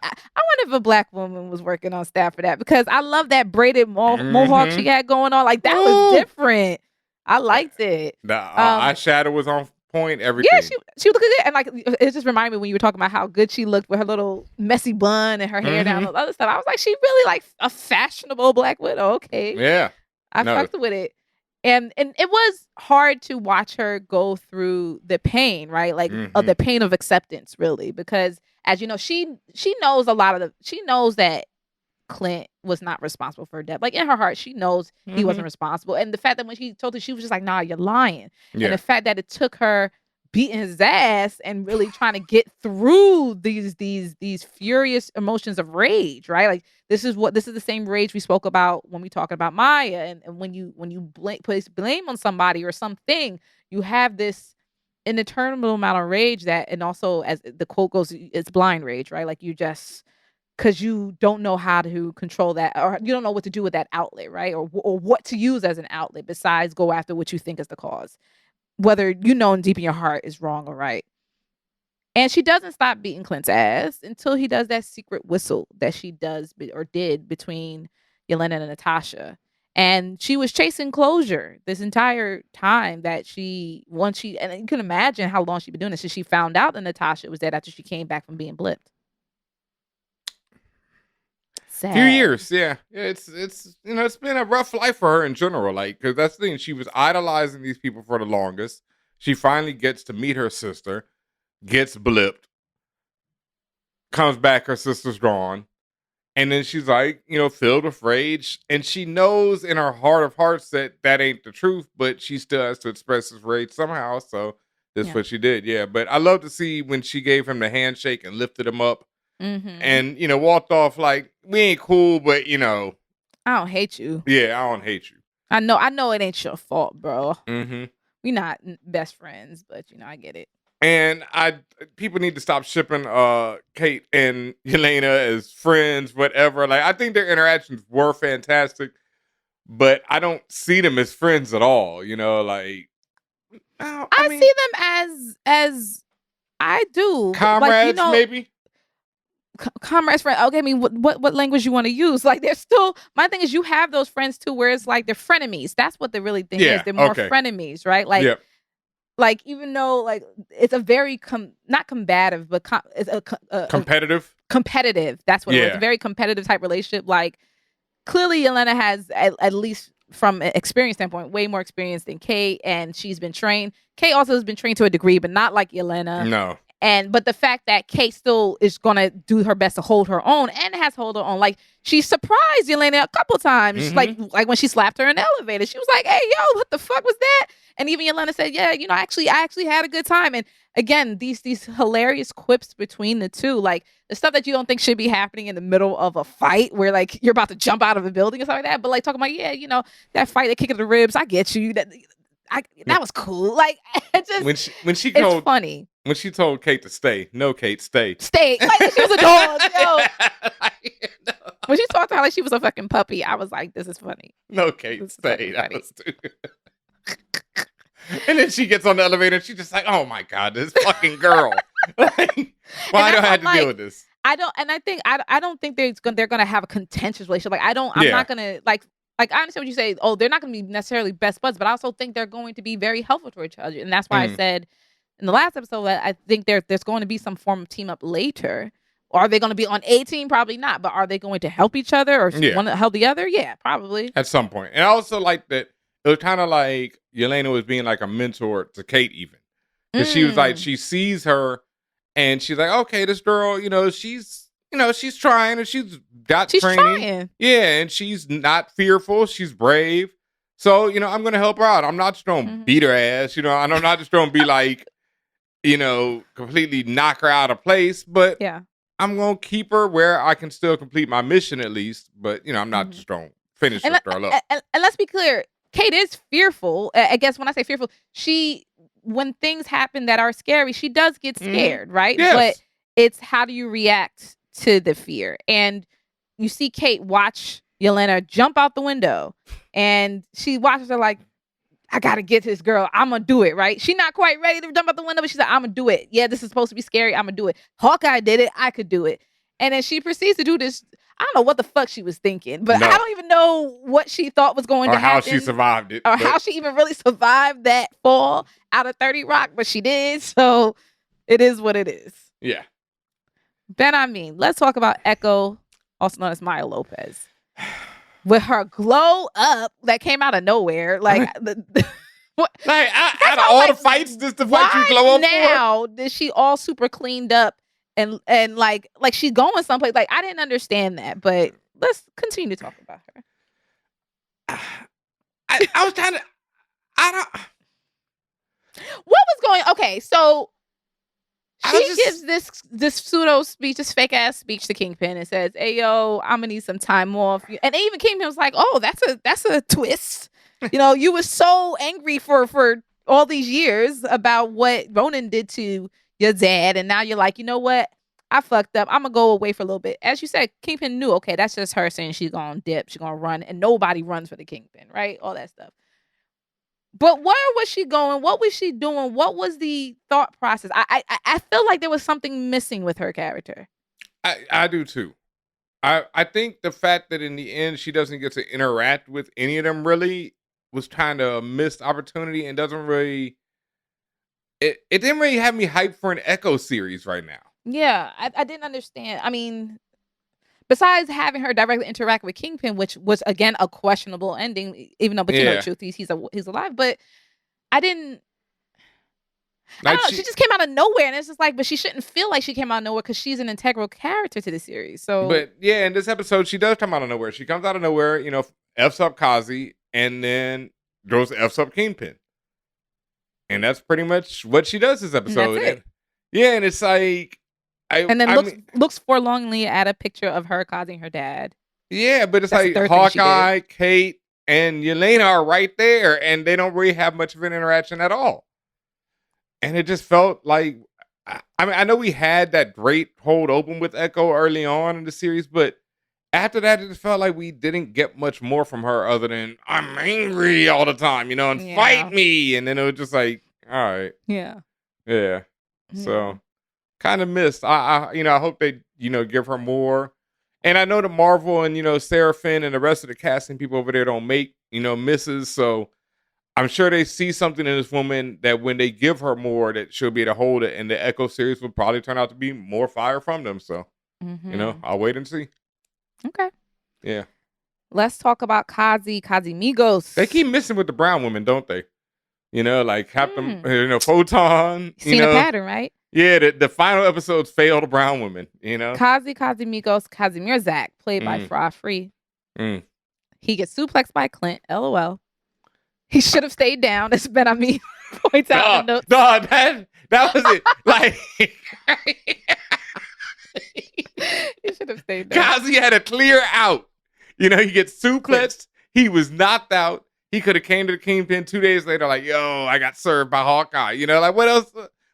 if a Black woman was working on staff for that because I love that braided mohawk she had going on. Like that was different. I liked it. The eyeshadow was on point. Everything. Yeah, she looked good, and like it just reminded me when you were talking about how good she looked with her little messy bun and her hair down and all the other stuff. I was like, she really like a fashionable Black Widow. Okay, yeah, I fucked with it, and it was hard to watch her go through the pain, right? Like of the pain of acceptance, really, because as you know, she knows a lot of she knows that Clint was not responsible for her death. Like in her heart, she knows he wasn't responsible. And the fact that when she told her, she was just like, nah, you're lying. Yeah. And the fact that it took her beating his ass and really trying to get through these furious emotions of rage, right? Like this is the same rage we spoke about when we talking about Maya. And when you place blame on somebody or something, you have an eternal amount of rage that, and also as the quote goes, it's blind rage, right? Like you just, because you don't know how to control that, or you don't know what to do with that outlet, right? Or what to use as an outlet besides go after what you think is the cause, whether you know deep in your heart is wrong or right. And she doesn't stop beating Clint's ass until he does that secret whistle that she does or did between Yelena and Natasha. And she was chasing closure this entire time that and you can imagine how long she'd been doing this since she found out that Natasha was dead after she came back from being blipped. Sad. Few years, yeah. It's it's been a rough life for her in general. Like, because that's the thing, she was idolizing these people for the longest. She finally gets to meet her sister, gets blipped, comes back, her sister's gone, and then she's like, filled with rage, and she knows in her heart of hearts that ain't the truth, but she still has to express this rage somehow. So that's what she did, yeah. But I love to see when she gave him the handshake and lifted him up. And walked off like, we ain't cool, but I don't hate you. Yeah, I don't hate you. I know it ain't your fault, bro. We not best friends, but I get it. And people need to stop shipping Kate and Yelena as friends, whatever. Like, I think their interactions were fantastic, but I don't see them as friends at all. Like, I see them as I do comrades, maybe. Comrades, friend. Okay, I mean, what language you want to use? Like, they're still. My thing is, you have those friends too, where it's like they're frenemies. That's what the really thing is. They're more frenemies, right? Like, like even though like it's a very not combative, but it's a competitive. Competitive. That's what it is. A very competitive type relationship. Like, clearly, Yelena has at least from an experience standpoint, way more experience than Kate, and she's been trained. Kate also has been trained to a degree, but not like Yelena. No. But the fact that Kate still is gonna do her best to hold her own and has to hold her own, like she surprised Yelena a couple times, like when she slapped her in the elevator, she was like, "Hey, yo, what the fuck was that?" And even Yelena said, "Yeah, I actually had a good time." And again, these hilarious quips between the two, like the stuff that you don't think should be happening in the middle of a fight, where like you're about to jump out of a building or something like that, but like talking about, that fight, that kick in the ribs, I get you. That was cool. Like, it just it's funny. When she told Kate to stay, no, Kate, stay. Stay. Like, she was a dog, yo. When she talked to her like she was a fucking puppy, I was like, this is funny. No, Kate, stay. That was and then she gets on the elevator and she's just like, oh my God, this fucking girl. Like, why do I have to deal with this? I don't think they're gonna have a contentious relationship. Like, I'm not gonna like I understand what you say. Oh, they're not gonna be necessarily best buds, but I also think they're going to be very helpful to each other. And that's why I said in the last episode that I think there's going to be some form of team up later. Or are they going to be on a team? Probably not. But are they going to help each other or one to help the other? Yeah, probably. At some point. And I also like that it was kind of like Yelena was being like a mentor to Kate even. Because she was like, she sees her and she's like, okay, this girl, she's she's trying and she's got She's training. trying. Yeah, and she's not fearful. She's brave. So, I'm going to help her out. I'm not just going to beat her ass. And I'm not just going to be like, completely knock her out of place. But I'm going to keep her where I can still complete my mission at least. But, I'm not just going to finish her girl up. And let's be clear. Kate is fearful. I guess when I say fearful, when things happen that are scary, she does get scared, right? Yes. But it's how do you react to the fear? And you see Kate watch Yelena jump out the window, and she watches her like, I gotta get this girl. I'm gonna do it, right? She's not quite ready to jump out the window, but she's like, I'm gonna do it. Yeah, this is supposed to be scary. I'm gonna do it. Hawkeye did it. I could do it. And then she proceeds to do this. I don't know what the fuck she was thinking, but I don't even know what she thought was going to happen. Or how she survived it. Or how she even really survived that fall out of 30 Rock, but she did. So it is what it is. Yeah. Ben, let's talk about Echo, also known as Maya Lopez. With her glow up that came out of nowhere. Like, what? Like, out of all the fights, this the fight you glow up now is she all super cleaned up and like she's going someplace? Like, I didn't understand that, but let's continue to talk about her. I was trying to. What was going? Okay, so she gives this pseudo speech, this fake ass speech to Kingpin, and says, "Hey yo, I'm gonna need some time off." And even Kingpin was like, "Oh, that's a twist." You were so angry for all these years about what Ronan did to your dad, and now you're like, you know what? I fucked up. I'm gonna go away for a little bit. As you said, Kingpin knew, okay, that's just her saying she's gonna dip, she's gonna run, and nobody runs for the Kingpin, right? All that stuff. But where was she going? What was she doing? What was the thought process? I feel like there was something missing with her character. I do too. I think the fact that in the end she doesn't get to interact with any of them really was kind of a missed opportunity and doesn't really. It didn't really have me hyped for an Echo series right now. Yeah, I didn't understand. Besides having her directly interact with Kingpin, which was again a questionable ending, even though, but you know the truth, he's alive. But I didn't. I don't know. She just came out of nowhere, and it's just like, but she shouldn't feel like she came out of nowhere because she's an integral character to the series. So, but yeah, in this episode, she does come out of nowhere. She comes out of nowhere, f's up Kazi, and then goes f's up Kingpin, and that's pretty much what she does this episode. And that's it. And it's like. And then looks forlornly at a picture of her causing her dad. Yeah, but it's like Hawkeye, Kate, and Yelena are right there, and they don't really have much of an interaction at all. And it just felt like, I know we had that great hold open with Echo early on in the series, but after that, it just felt like we didn't get much more from her other than, I'm angry all the time, and fight me. And then it was just like, all right. Yeah. So. Kind of missed. I hope they, give her more. And I know that Marvel and, Sarah Finn and the rest of the casting people over there don't make, misses. So I'm sure they see something in this woman that when they give her more, that she'll be able to hold it. And the Echo series will probably turn out to be more fire from them. So, I'll wait and see. Okay. Yeah. Let's talk about Kazimigos. They keep missing with the brown women, don't they? Like Captain, Photon. Seen a pattern, right? Yeah, the final episodes fail the brown women, Kazimigos Kazimierzak, played by Fra Free. He gets suplexed by Clint, LOL. He should have stayed down, as Ben points out in the notes. No, that was it. Like, he should have stayed down. Kazi had a clear out. He gets suplexed. He was knocked out. He could have came to the Kingpin 2 days later like, yo, I got served by Hawkeye. Like, what else?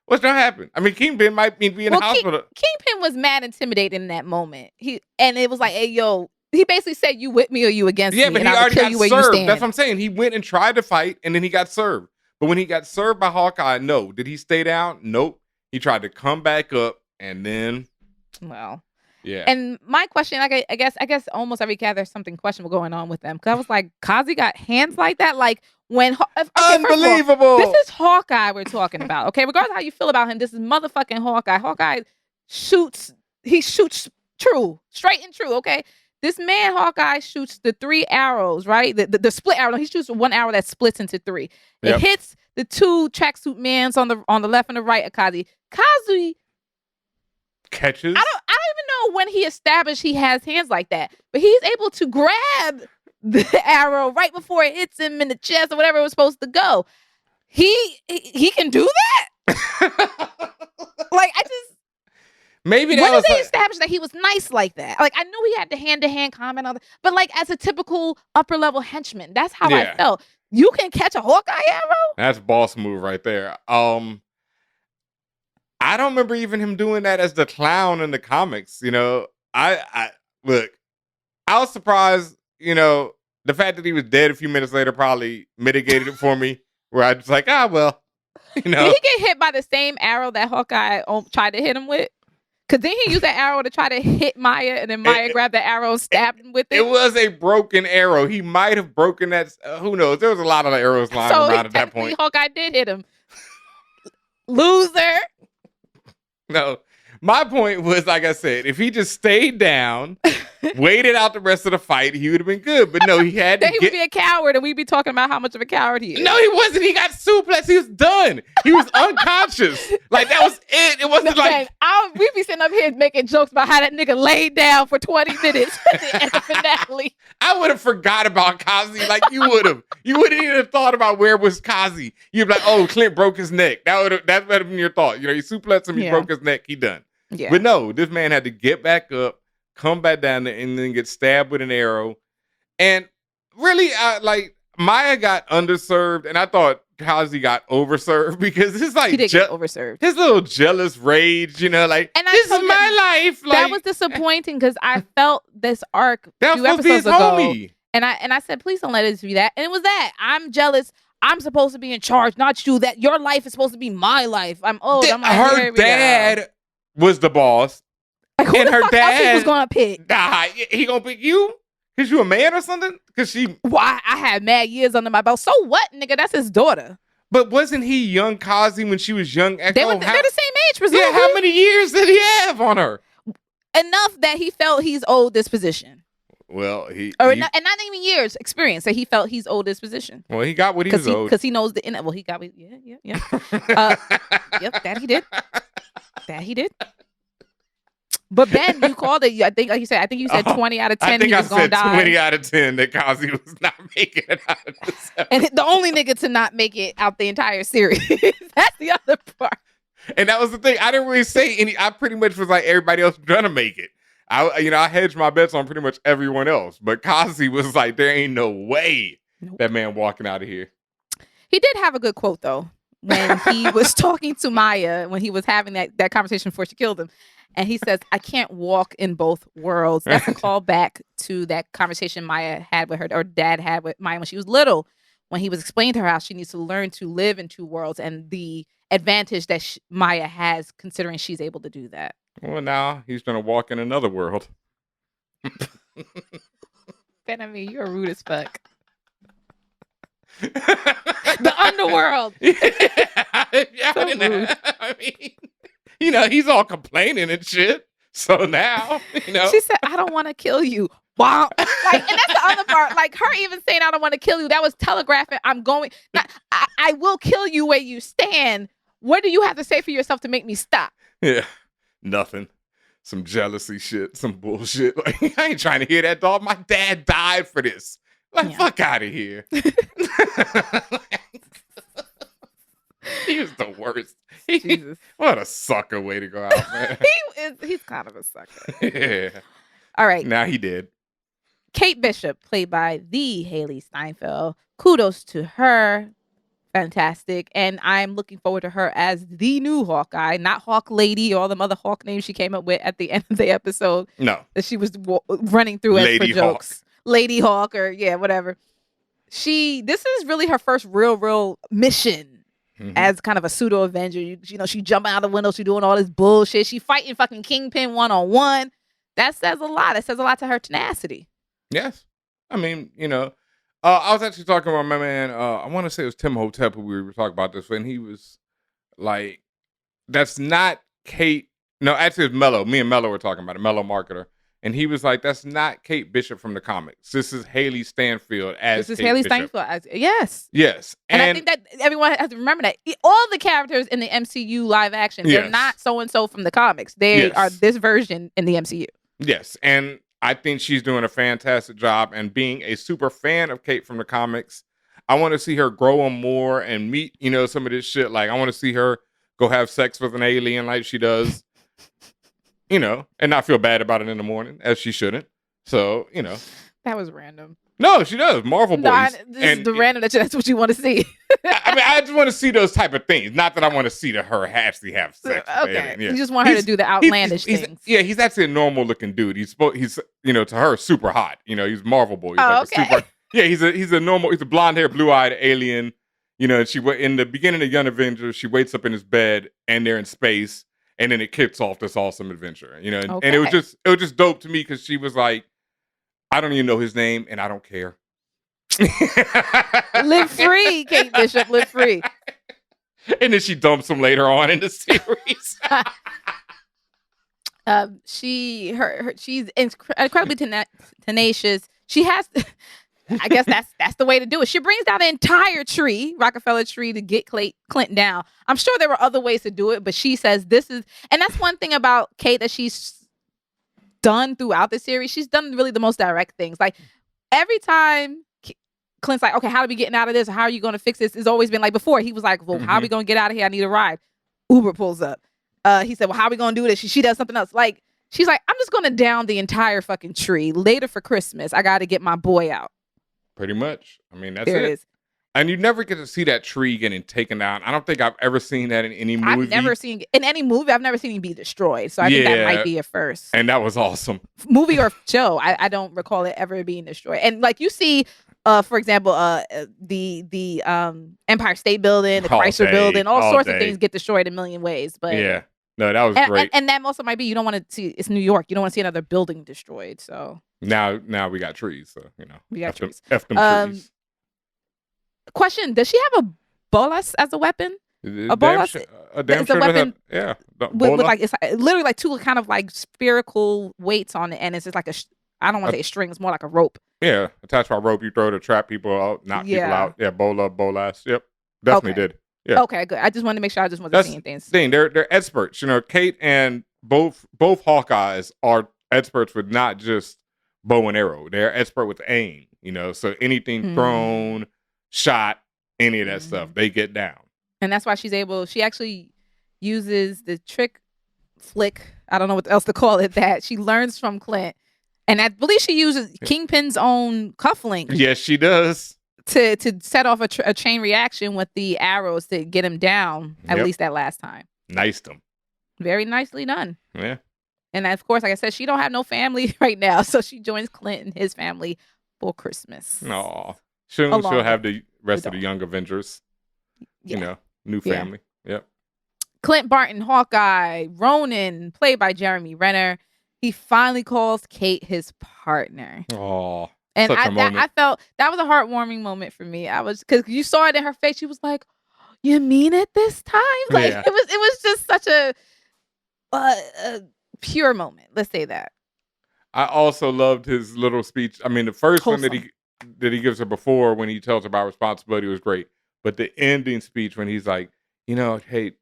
What's gonna happen? Kingpin might be in the hospital. Kingpin was mad intimidated in that moment. And it was like, hey, yo, he basically said, you with me or you against me? Yeah, but he already got served. That's what I'm saying. He went and tried to fight, and then he got served. But when he got served by Hawkeye, no. Did he stay down? Nope. He tried to come back up, and then... Well... Yeah. And my question, I guess almost every cat there's something questionable going on with them. Because I was like, Kazi got hands like that? Like, when... Unbelievable! All, this is Hawkeye we're talking about, okay? Regardless of how you feel about him, this is motherfucking Hawkeye. Hawkeye shoots true. Straight and true, okay? This man, Hawkeye, shoots the 3 arrows, right? The split arrow. He shoots 1 arrow that splits into 3. It hits the 2 tracksuit mans on the left and the right of Kazi. Kazi... catches. I don't even know when when he established he has hands like that. But he's able to grab the arrow right before it hits him in the chest or whatever it was supposed to go. He can do that? Like, I just... Maybe that when was did they establish that he was nice like that? Like, I knew he had the hand-to-hand combat and all that, but like as a typical upper-level henchman, that's how I felt. You can catch a Hawkeye arrow? That's boss move right there. I don't remember even him doing that as the clown in the comics. You know, I look, I was surprised. You know, the fact that he was dead a few minutes later probably mitigated it for me. Where I was like, well, you know, did he get hit by the same arrow that Hawkeye tried to hit him with? Because then he used that arrow to try to hit Maya, and then Maya grabbed the arrow and stabbed him with it. It was a broken arrow. He might have broken that. Who knows? There was a lot of arrows lying around at that point. Hawkeye did hit him. Loser. No, my point was, like I said, if he just stayed down, waited out the rest of the fight, he would have been good. But no, he had to then he would be a coward, and we'd be talking about how much of a coward he is. No, he wasn't. He got suplexed. He was done. He was unconscious. Like, that was it. It wasn't we'd be sitting up here making jokes about how that nigga laid down for 20 minutes at the finale. I would have forgot about Kazi. Like, you would have. You wouldn't even have thought about where was Kazi. You'd be like, oh, Clint broke his neck. That would have been your thought. You know, you suplexed him, he broke his neck, he done. Yeah. But no, this man had to get back up, come back down there, and then get stabbed with an arrow. And really, Maya got underserved, and I thought Kazi got overserved because it's like he did get overserved. His little jealous rage, you know, like, and this is my life. Like, that was disappointing because I felt this arc that was 2 episodes ago, homie. and I said, please don't let it be that. And it was that. I'm jealous. I'm supposed to be in charge, not you. That your life is supposed to be my life. I'm old. I'm like, her dad was the boss. Like, who and her dad was gonna pick? Nah, he gonna pick you? Cause you a man or something? Cause she... Why? I had mad years under my belt. So what, nigga? That's his daughter. But wasn't he young Kazi when she was young Echo? They're the same age, presumably. Yeah, how many years did he have on her? Enough that he felt he's owed this position. Well, and not even years, experience, that he felt he's owed this position. Well, he got what he was owed. Because he knows well, he got what, yeah. Yep, that he did. That he did. But Ben, you called it. I think, like you said, 20 out of 10 he was going to die. I think I said 20 out of 10 that Kazi was not making it out of this episode. And the only nigga to not make it out the entire series. That's the other part. And that was the thing. I didn't really say any. I pretty much was like everybody else gonna make it. I hedged my bets on pretty much everyone else. But Kazi was like, there ain't no way that man walking out of here. He did have a good quote, though, when he was talking to Maya, when he was having that conversation before she killed him. And he says, I can't walk in both worlds. That's a call back to that conversation Maya had with her, or dad had with Maya when she was little, when he was explaining to her how she needs to learn to live in two worlds and the advantage that Maya has considering she's able to do that. Well, now he's going to walk in another world. Ben, I mean, you're rude as fuck. The underworld. Yeah, so rude. I mean, you know, he's all complaining and shit. So now, you know. She said, I don't want to kill you. Wow. And that's the other part. Like, her even saying, I don't want to kill you. That was telegraphing. I will kill you where you stand. What do you have to say for yourself to make me stop? Yeah. Nothing. Some jealousy shit. Some bullshit. Like, I ain't trying to hear that, dog. My dad died for this. Like, fuck out of here. He was the worst. What a sucker way to go out, man. He's kind of a sucker. Yeah. All right. Now he did. Kate Bishop, played by the Haley Steinfeld. Kudos to her. Fantastic. And I'm looking forward to her as the new Hawkeye, not Hawk Lady or all the other Hawk names she came up with at the end of the episode. No. That she was running through as for jokes. Lady Hawk, or whatever. This is really her first real mission. Mm-hmm. As kind of a pseudo Avenger. You know, she jumping out the window, she doing all this bullshit. She fighting fucking Kingpin one-on-one. That says a lot. It says a lot to her tenacity. Yes. I mean, you know, I was actually talking about my man, I want to say it was Tim Hotep who we were talking about this, and he was like, that's not Kate. No, actually it was Mello. Me and Mello were talking about it, Mello Marketer. And he was like, that's not Kate Bishop from the comics. This is Haley Steinfeld as This is Kate Haley Bishop. Steinfeld. Yes. Yes. And I think that everyone has to remember that. All the characters in the MCU live action, they're not so-and-so from the comics. They are this version in the MCU. Yes, and I think she's doing a fantastic job. And being a super fan of Kate from the comics, I want to see her grow on more and meet, some of this shit. Like, I want to see her go have sex with an alien like she does, and not feel bad about it in the morning, as she shouldn't. So, That was random. No, she does. Marvel boys. This is the random that's what you want to see. I just want to see those type of things. Not that I want to see her actually have sex. Okay. Yeah. You just want her to do the outlandish things. He's actually a normal looking dude. He's to her super hot. He's Marvel boy. He's okay. He's a blonde haired, blue eyed alien. And she in the beginning of Young Avengers, she wakes up in his bed and they're in space, and then it kicks off this awesome adventure. And it was just dope to me because she was like, I don't even know his name, and I don't care. Live free, Kate Bishop. Live free. And then she dumps him later on in the series. She's incredibly tenacious. She has. I guess that's the way to do it. She brings down the entire tree, Rockefeller tree, to get Clint down. I'm sure there were other ways to do it, but she says this is, and that's one thing about Kate that she's done throughout the series. She's done really the most direct things. Like every time Clint's like, okay, how are we getting out of this? How are you going to fix this? It's always been like before. He was like, well, how are we going to get out of here? I need a ride. Uber pulls up. He said, well, how are we going to do this? She does something else. Like, she's like, I'm just going to down the entire fucking tree. Later for Christmas, I got to get my boy out. Pretty much. I mean, that's there it. Is. And you never get to see that tree getting taken down. I don't think I've ever seen that in any movie. I've never seen him be destroyed. So I think that might be a first. And that was awesome. Movie or show. I don't recall it ever being destroyed. And like you see, for example, the Empire State Building, the Chrysler Building, all sorts of things get destroyed a million ways. But yeah, no, that was great. And that also might be you don't want to see. It's New York. You don't want to see another building destroyed. So now we got trees. So we got trees. F them trees. Question: does she have a bolas as a weapon? A bolas is a weapon. With like it's literally like two kind of like spherical weights on it, and it's just like I don't want to say a string. It's more like a rope. Yeah, attached by a rope. You throw to trap people out, knock people out. Yeah, bolas. Yep, definitely did. Yeah. Okay, good. I just wanted to make sure I just wasn't seeing things. They're experts. Kate and both Hawkeyes are experts with not just bow and arrow. They're expert with aim. So anything thrown, shot, any of that stuff, they get down. And that's why she actually uses the trick flick. I don't know what else to call it. That she learns from Clint. And I believe she uses Kingpin's own cufflink. Yes, she does. To set off a chain reaction with the arrows to get him down, at least that last time. Niced him. Very nicely done. Yeah. And of course, like I said, she don't have no family right now. So she joins Clint and his family for Christmas. Aw. Soon she'll have the rest of the Young Avengers. New family. Yep. Clint Barton, Hawkeye, Ronan, played by Jeremy Renner. He finally calls Kate his partner. Oh, and I felt that was a heartwarming moment for me. Because you saw it in her face. She was like, "You mean it this time?" Like it was just such a pure moment. Let's say that. I also loved his little speech. I mean, the first one that he gives her before when he tells her about responsibility was great. But the ending speech when he's like, hey,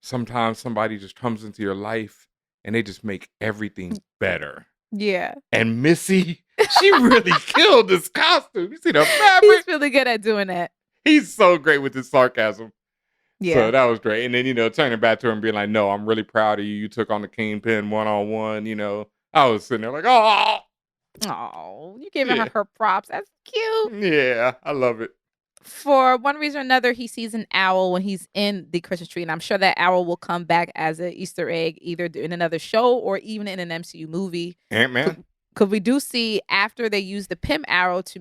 sometimes somebody just comes into your life and they just make everything better. Yeah. And Missy, she really killed this costume. You see the fabric? He's really good at doing that. He's so great with his sarcasm. Yeah. So that was great. And then, turning back to him and being like, no, I'm really proud of you. You took on the Kingpin one-on-one, I was sitting there like, oh. Oh, you gave her props. That's cute. Yeah, I love it. For one reason or another, he sees an owl when he's in the Christmas tree. And I'm sure that owl will come back as an Easter egg, either in another show or even in an MCU movie. Ant-Man. Because we do see after Kate uses the Pym arrow to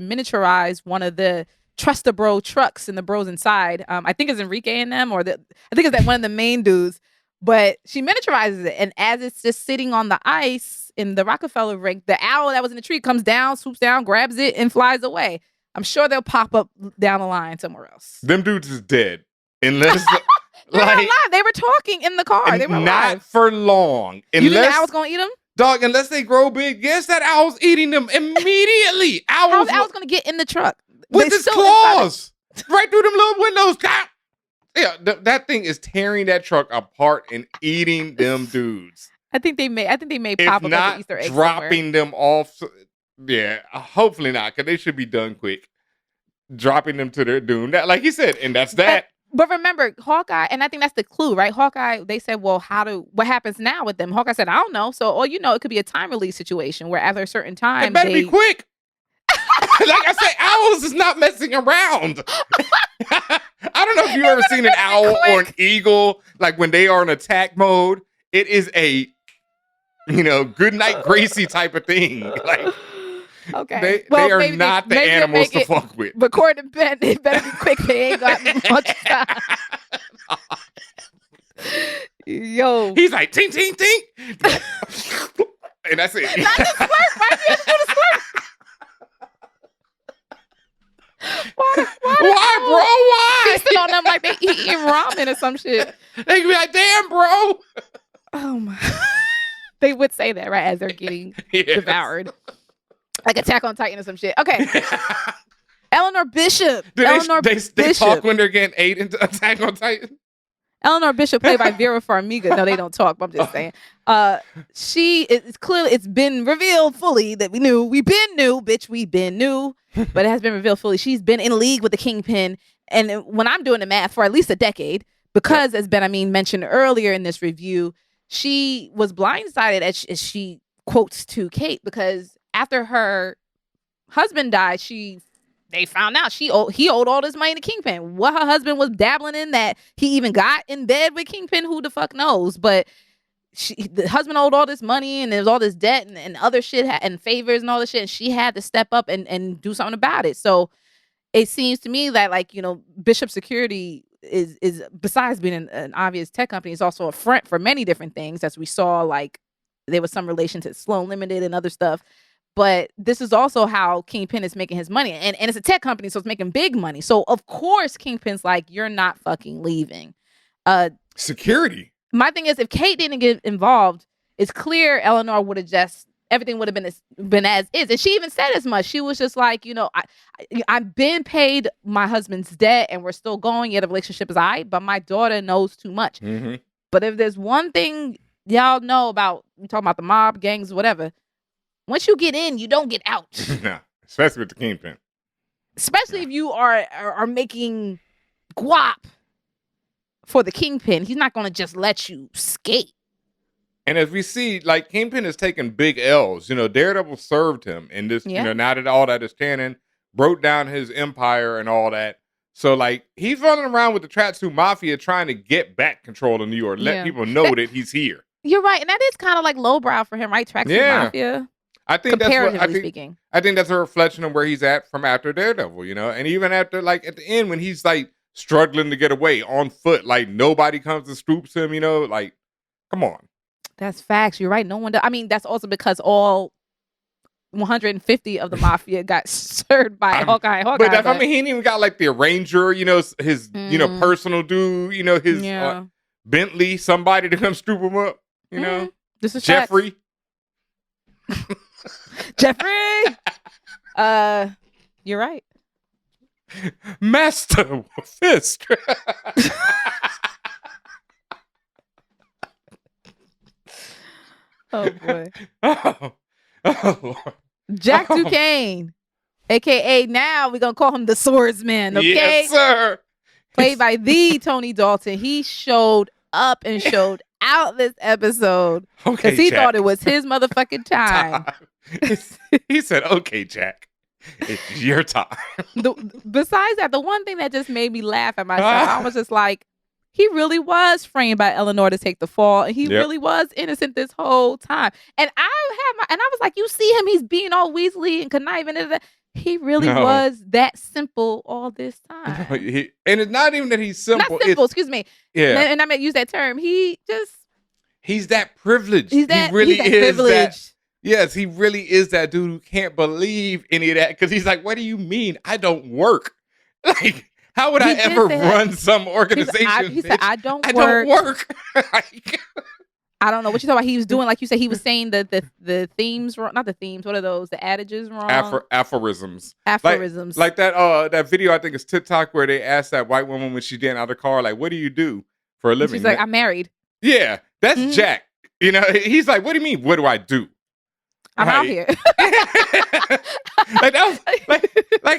miniaturize one of the Trust the Bro trucks and the bros inside. I think it's Enrique in them, I think it's that one of the main dudes. But she miniaturizes it. And as it's just sitting on the ice in the Rockefeller rink, the owl that was in the tree comes down, swoops down, grabs it, and flies away. I'm sure they'll pop up down the line somewhere else. Them dudes is dead. Unless they were alive. They were talking in the car. They were alive. Not for long. You think the owl's going to eat them? Dog, unless they grow big, yes, that owl's eating them immediately. How's the owl's going to get in the truck? With his claws. Right through them little windows. Yeah, that thing is tearing that truck apart and eating them dudes. I think they may If pop up as not, an Easter egg dropping them off. Yeah, hopefully not, because they should be done quick. Dropping them to their doom. That, like he said, and that's that. But remember, Hawkeye, and I think that's the clue, right? Hawkeye, they said, well, what happens now with them? Hawkeye said, I don't know. So, it could be a time release situation where after a certain time, It better be quick. Like I say, owls is not messing around. I don't know if you've ever seen an owl or an eagle, like when they are in attack mode. It is a, good night Gracie type of thing. Like, okay. They are not the animals to fuck with. But according to Ben, it better be quick. They ain't got much time. Yo. He's like, ting, ting, ting. And that's it. Not the slurp. Why do you have to do the slurp? Why, bro? Why? Feasting on them like they eating ramen or some shit. They can be like, damn, bro. Oh my. They would say that, right? As they're getting devoured. Like Attack on Titan or some shit. Okay. Eleanor Bishop. They talk when they're getting ate into Attack on Titan? Eleanor Bishop, played by Vera Farmiga. No, they don't talk, but I'm just saying. It's been revealed fully that we've been new, bitch, we've been new. But it has been revealed fully. She's been in league with the Kingpin. And when I'm doing the math, for at least a decade, because as Ben mentioned earlier in this review, she was blindsided as she quotes to Kate, because after her husband died, they found out he owed all this money to Kingpin. What her husband was dabbling in that he even got in bed with Kingpin, who the fuck knows? But the husband owed all this money, and there was all this debt and other shit and favors and all this shit, and she had to step up and do something about it. So it seems to me that Bishop Security is besides being an obvious tech company, is also a front for many different things, as we saw. Like there was some relation to Sloan Limited and other stuff. But this is also how Kingpin is making his money. And it's a tech company, so it's making big money. So, of course, Kingpin's like, you're not fucking leaving. Security. My thing is, if Kate didn't get involved, it's clear Eleanor would have everything would have been as is. And she even said as much. She was just like, I've been paid my husband's debt and we're still going. Yeah, the relationship is all right, but my daughter knows too much. Mm-hmm. But if there's one thing y'all know about, we talking about the mob, gangs, whatever, once you get in, you don't get out. No, especially with the Kingpin. Especially if you are making guap for the Kingpin. He's not going to just let you skate. And as we see, like, Kingpin has taken big L's. Daredevil served him in this, now that all that is canon, broke down his empire and all that. So, like, he's running around with the Tracksuit Mafia trying to get back control of New York, let people know that he's here. You're right. And that is kind of like lowbrow for him, right? Tracksuit Mafia. I think comparatively speaking. I think that's a reflection of where he's at from after Daredevil, and even after, like, at the end when he's like struggling to get away on foot, like nobody comes and scoops him, like, come on. That's facts. You're right. No one does. I mean, that's also because all 150 of the mafia got served by Hawkeye. But he ain't even got like the arranger, his personal dude, his Bentley, somebody to come scoop him up, This is Jeffrey. Jeffrey. You're right. Master Fist. Oh boy. Oh Lord. Jack Duquesne, aka now we're gonna call him the Swordsman. Okay, yes, sir. Played by the Tony Dalton. He showed up and showed out this episode because he thought it was his motherfucking time. He said, "Okay, Jack, it's your time." Besides that, the one thing that just made me laugh at myself, I was just like, he really was framed by Eleanor to take the fall, and he really was innocent this whole time. And I was like, you see him, he's being all Weasley and conniving. He really was that simple all this time. And it's not even that he's simple. Not simple, excuse me. Yeah. And I meant use that term. He's that privileged. He really is that. Yes, he really is that dude who can't believe any of that because he's like, what do you mean? I don't work. Like, how would I ever run some organization? He said, I don't work. I don't know what you thought about. He was doing, like you said, he was saying the themes wrong. Not the themes. What are those? The adages wrong. Aphorisms. Aphorisms. Like that video, I think it's TikTok, where they asked that white woman when she getting out of the car, like, what do you do for a living? She's like, I'm married. Yeah, that's Jack. You know, he's like, what do you mean? What do I do? I'm out here. like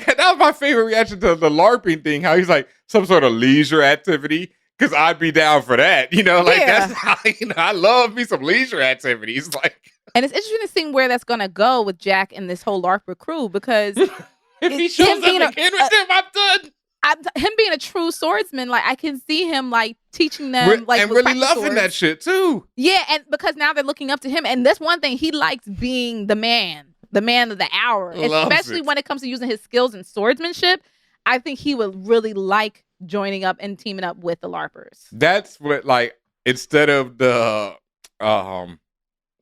that was my favorite reaction to the LARPing thing. How he's like some sort of leisure activity, because I'd be down for that. You know, like that's how, I love me some leisure activities. Like, and it's interesting to see where that's gonna go with Jack and this whole LARPer crew, because if he shows up again with them, I'm done. Him being a true swordsman, like I can see him like teaching them, like and really loving that shit too. Yeah, and because now they're looking up to him, and that's one thing, he likes being the man of the hour, especially when it comes to using his skills in swordsmanship. I think he would really like joining up and teaming up with the LARPers. That's what, like, instead of the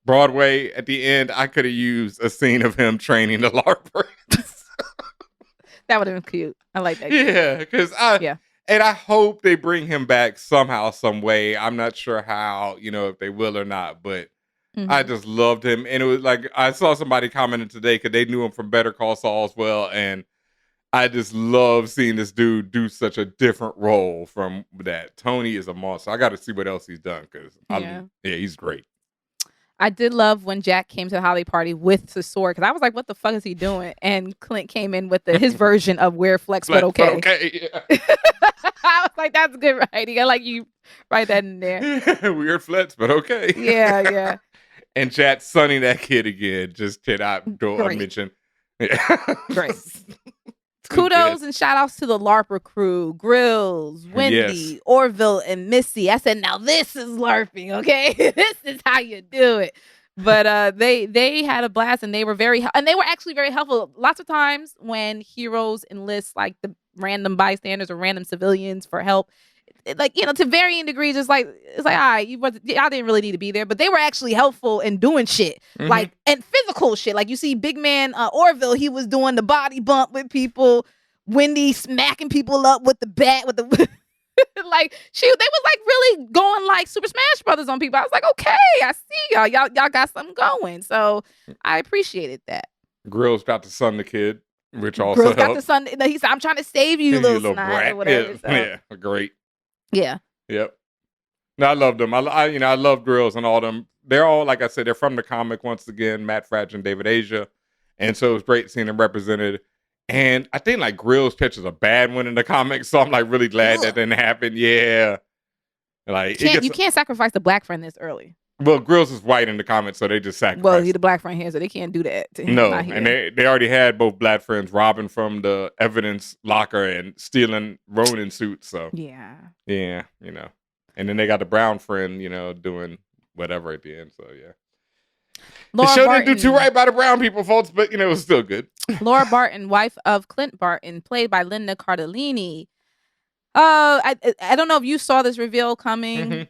Broadway at the end, I could have used a scene of him training the LARPers. That would have been cute. I like that. Yeah, because and I hope they bring him back somehow, some way. I'm not sure how, if they will or not, but I just loved him. And it was like, I saw somebody commenting today because they knew him from Better Call Saul as well. And I just love seeing this dude do such a different role from that. Tony is a monster. I got to see what else he's done, because he's great. I did love when Jack came to the holiday party with the sword, because I was like, what the fuck is he doing? And Clint came in with his version of Weird Flex, but okay. Yeah. I was like, that's good writing. I like you write that in there. Weird Flex, but okay. Yeah. And Chat sunning that kid again just cannot do a mention. Yeah. Great. Kudos and shout outs to the LARPer crew, Grills, Wendy, Orville, and Missy. I said, now this is LARPing, okay? This is how you do it. But they had a blast, and they were actually very helpful. Lots of times when heroes enlist like the random bystanders or random civilians for help, like, to varying degrees, it's like, all right, y'all didn't really need to be there, but they were actually helpful in doing shit, like, and physical shit. Like, you see big man Orville, he was doing the body bump with people. Wendy smacking people up with the bat, with the like, they was like really going like Super Smash Brothers on people. I was like, okay, I see y'all got something going. So I appreciated that. Grills got to sun the kid, which also Grills helped. got to sun. He said, I'm trying to save you, little snot, brat. or whatever. Yeah, great. Yeah. Yep. No, I love them. I love Grills and all them. They're all, like I said, they're from the comic once again, Matt Fraction and David Asia. And so it was great seeing them represented. And I think like Grills catches a bad one in the comics, so I'm like really glad that didn't happen. Yeah. Like you can't sacrifice the black friend this early. Well, Grills is white in the comics, so they just sacrifice. Well, he's the black friend here, so they can't do that to him. No, and they already had both black friends robbing from the evidence locker and stealing Ronin suits. So yeah, and then they got the brown friend, doing whatever at the end. So yeah, Laura the show Barton didn't do too right by the brown people, folks, but it was still good. Laura Barton, wife of Clint Barton, played by Linda Cardellini. I don't know if you saw this reveal coming.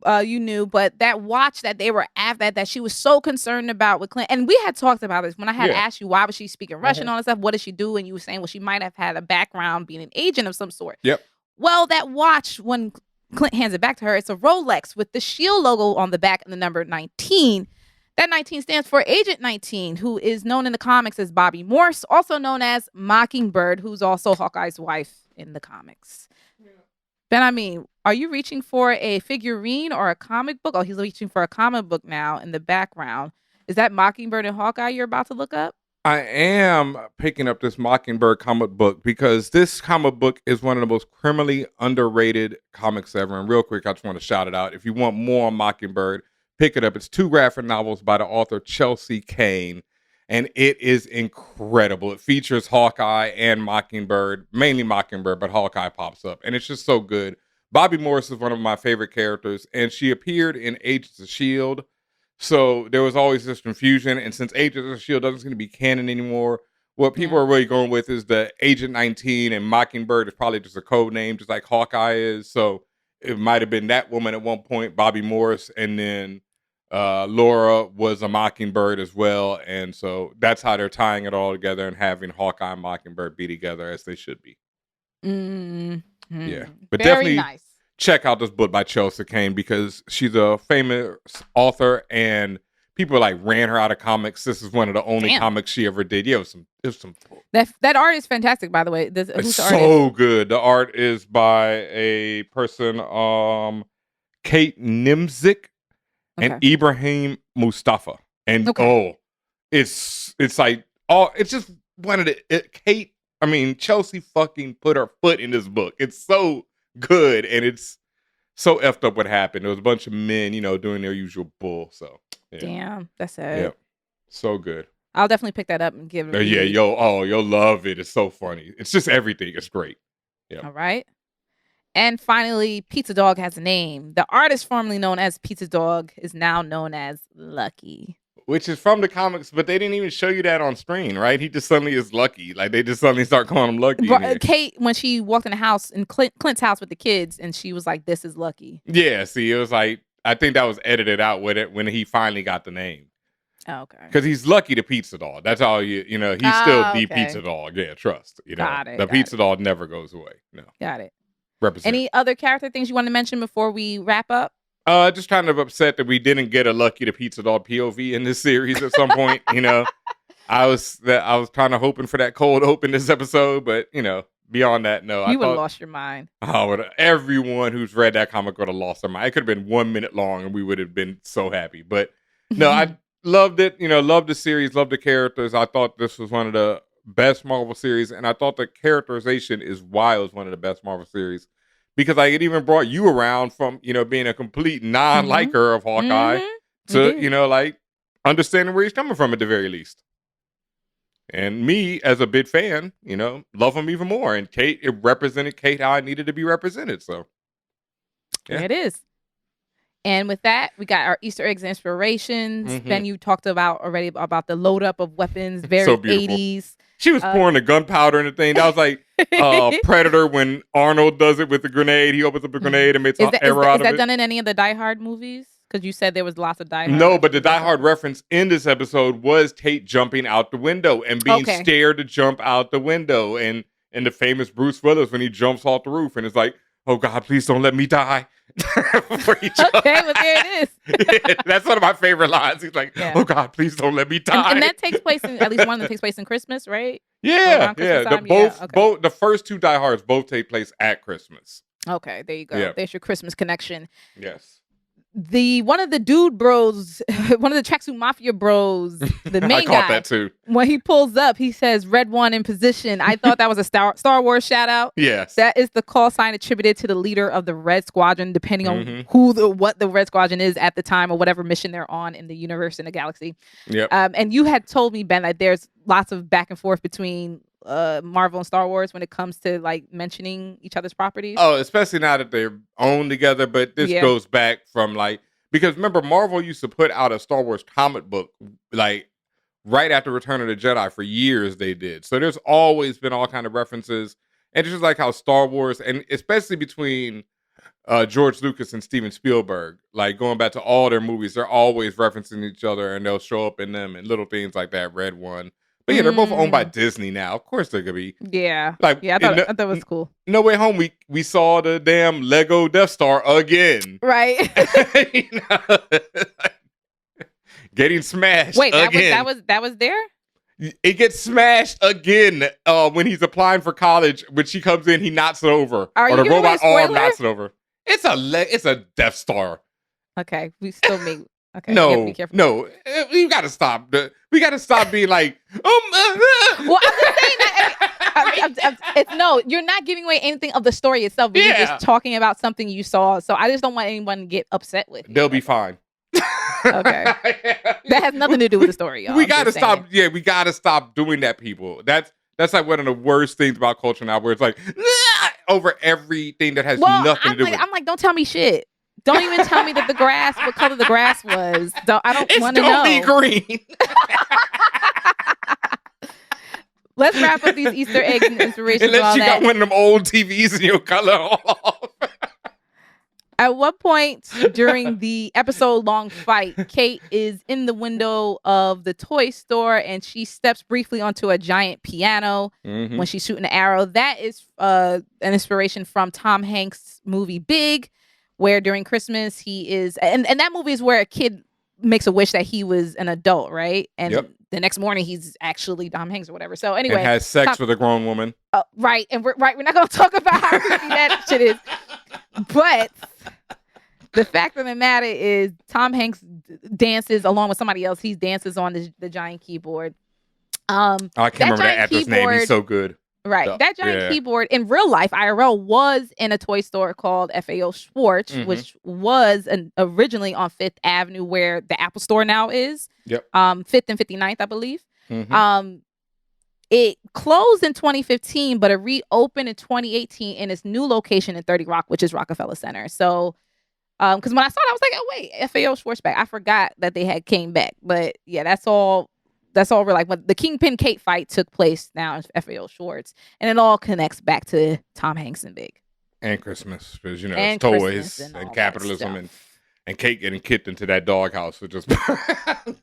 You knew, but that watch that they were at that she was so concerned about with Clint, and we had talked about this when I had asked you why was she speaking Russian and all that stuff, what did she do, and you were saying, well, she might have had a background being an agent of some sort. Yep. Well, that watch, when Clint hands it back to her, it's a Rolex with the SHIELD logo on the back and the number 19. That 19 stands for Agent 19, who is known in the comics as Bobby Morse, also known as Mockingbird, who's also Hawkeye's wife in the comics. Ben, I mean, are you reaching for a figurine or a comic book? Oh, he's reaching for a comic book now in the background. Is that Mockingbird and Hawkeye you're about to look up? I am picking up this Mockingbird comic book because this comic book is one of the most criminally underrated comics ever. And real quick, I just want to shout it out. If you want more on Mockingbird, pick it up. It's 2 graphic novels by the author Chelsea Kane. And it is incredible. It features Hawkeye and Mockingbird, mainly Mockingbird, but Hawkeye pops up. And it's just so good. Bobby Morse is one of my favorite characters, and she appeared in Agents of S.H.I.E.L.D. So there was always this confusion. And since Agents of S.H.I.E.L.D. doesn't seem to be canon anymore, what people are really going with is the Agent 19, and Mockingbird is probably just a code name, just like Hawkeye is. So it might have been that woman at one point, Bobby Morse, and then Laura was a Mockingbird as well, and so that's how they're tying it all together and having Hawkeye and Mockingbird be together as they should be. Yeah, but very definitely nice. Check out this book by Chelsea Kane because she's a famous author, and people like ran her out of comics. This is one of the only comics she ever did. Yeah, it was some. That art is fantastic, by the way. Who's it's the so artist? good. The art is by a person, Kate Nimzik. and Ibrahim Mustafa. And it's like it's just one of the Chelsea fucking put her foot in this book. It's so good, and it's so effed up what happened. There was a bunch of men, doing their usual bull. So damn, that's sad. Yeah, so good. I'll definitely pick that up and give it a read. You'll love it. It's so funny. It's just everything. It's great. Yeah. All right. And finally, Pizza Dog has a name. The artist formerly known as Pizza Dog is now known as Lucky. Which is from the comics, but they didn't even show you that on screen, right? He just suddenly is Lucky. Like, they just suddenly start calling him Lucky. Kate, when she walked in the house, in Clint's house with the kids, and she was like, this is Lucky. Yeah, see, it was like, I think that was edited out with it when he finally got the name. Oh, okay. Because he's Lucky the Pizza Dog. That's all he's still the Pizza Dog. Yeah, trust. The Pizza Dog never goes away. No. Got it. Represent. Any other character things you want to mention before we wrap up? Just kind of upset that we didn't get a Lucky the Pizza Dog POV in this series at some point. I was kind of hoping for that cold open this episode, but beyond that, no. You would have lost your mind. Everyone who's read that comic would have lost their mind. It could have been 1 minute long, and we would have been so happy. But no, I loved it. Loved the series, loved the characters. I thought this was one of the best Marvel series, and I thought the characterization is why it was one of the best Marvel series. Because it even brought you around from, being a complete non-liker of Hawkeye to, understanding where he's coming from at the very least. And me, as a big fan, love him even more. And Kate, it represented Kate how I needed to be represented. So, yeah. There it is. And with that, we got our Easter eggs and inspirations. Ben, you talked already about the load up of weapons, very so beautiful. 80s. She was pouring the gunpowder and the thing. That was like Predator when Arnold does it with the grenade. He opens up a grenade and makes an arrow out of it. Is that done in any of the Die Hard movies? Because you said there was lots of Die Hard. No, but the Die Hard reference in this episode was Kate jumping out the window and being scared to jump out the window. And the famous Bruce Willis when he jumps off the roof and is like, oh God, please don't let me die. Okay, well there it is. Yeah, that's one of my favorite lines. He's like, oh God, please don't let me die. And that takes place at least one of them takes place in Christmas, right? Yeah, both the first two Die Hards both take place at Christmas. Okay, there you go. Yeah. There's your Christmas connection. Yes. One of the dude bros, one of the tracksuit mafia bros, the main I caught that too. When he pulls up, he says "Red One in position." I thought that was a Star Wars shout out. Yes, that is the call sign attributed to the leader of the Red Squadron, depending on what the Red Squadron is at the time or whatever mission they're on in the universe in the galaxy. Yep. And you had told me, Ben, that there's lots of back and forth between Marvel and Star Wars when it comes to mentioning each other's properties. Oh, especially now that they're owned together. But this goes back from because remember, Marvel used to put out a Star Wars comic book right after Return of the Jedi. For years they did. So there's always been all kind of references, and it's just like how Star Wars, and especially between George Lucas and Steven Spielberg, going back to all their movies, they're always referencing each other, and they'll show up in them and little things like that. Red One. But yeah, they're both owned by Disney now. Of course they're gonna be. Yeah. I thought it was cool. No Way Home, we saw the damn Lego Death Star again. Right. Getting smashed. Wait, again. that was there? It gets smashed again when he's applying for college. When she comes in, he knocks it over. Are or you the robot arm knocks it over. It's a Death Star. Okay. We still make Okay, no, be careful. No, we got to stop. We got to stop being like, well, I'm just saying that. No, you're not giving away anything of the story itself. But You're just talking about something you saw. So I just don't want anyone to get upset with you. They'll be fine. Okay, that has nothing to do with the story, y'all. We got to stop. Yeah, we got to stop doing that, people. That's like one of the worst things about culture now, where it's like over everything that has nothing to do with it. I'm like, don't tell me shit. Don't even tell me that what color the grass was. I don't want to know. It's don't be green. Let's wrap up these Easter eggs and inspirations. Unless you got one of them old TVs in your color off. At what point during the episode-long fight, Kate is in the window of the toy store and she steps briefly onto a giant piano when she's shooting an arrow. That is an inspiration from Tom Hanks' movie Big, where during Christmas he is, and that movie is where a kid makes a wish that he was an adult, right? And the next morning he's actually Tom Hanks or whatever. So anyway, and has sex with a grown woman. Right, and we're not going to talk about how creepy that shit is. But The fact of the matter is Tom Hanks dances along with somebody else. He dances on the giant keyboard. I can't remember that actor's name. He's so good. Right. That giant keyboard in real life, IRL, was in a toy store called FAO Schwartz, which was originally on Fifth Avenue where the Apple Store now is. Yep. 5th and 59th, I believe. It closed in 2015, but it reopened in 2018 in its new location in 30 Rock, which is Rockefeller Center. So, because when I saw it, I was like, oh, wait, FAO Schwartz back. I forgot that they had came back. But yeah, that's all real. Like, when the Kingpin Kate fight took place now in FAO Schwartz, and it all connects back to Tom Hanks and Big. And Christmas, because, it's toys and capitalism and Kate getting kicked into that doghouse. Which just after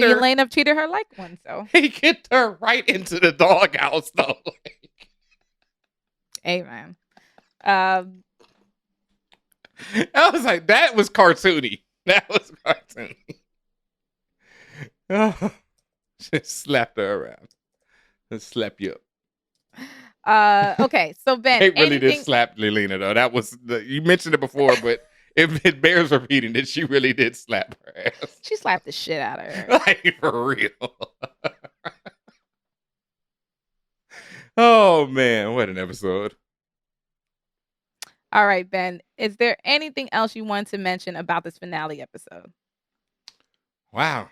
Yelena treated her like one, so he kicked her right into the doghouse, though. Amen. I was like, that was cartoony. That was cartoony. Oh, just slapped her around. Just slap you up. Okay, so Ben, Kate really did slap Yelena, though. That was you mentioned it before, but it bears repeating that she really did slap her ass. She slapped the shit out of her. Like, for real. Oh, man. What an episode. All right, Ben. Is there anything else you want to mention about this finale episode? Wow.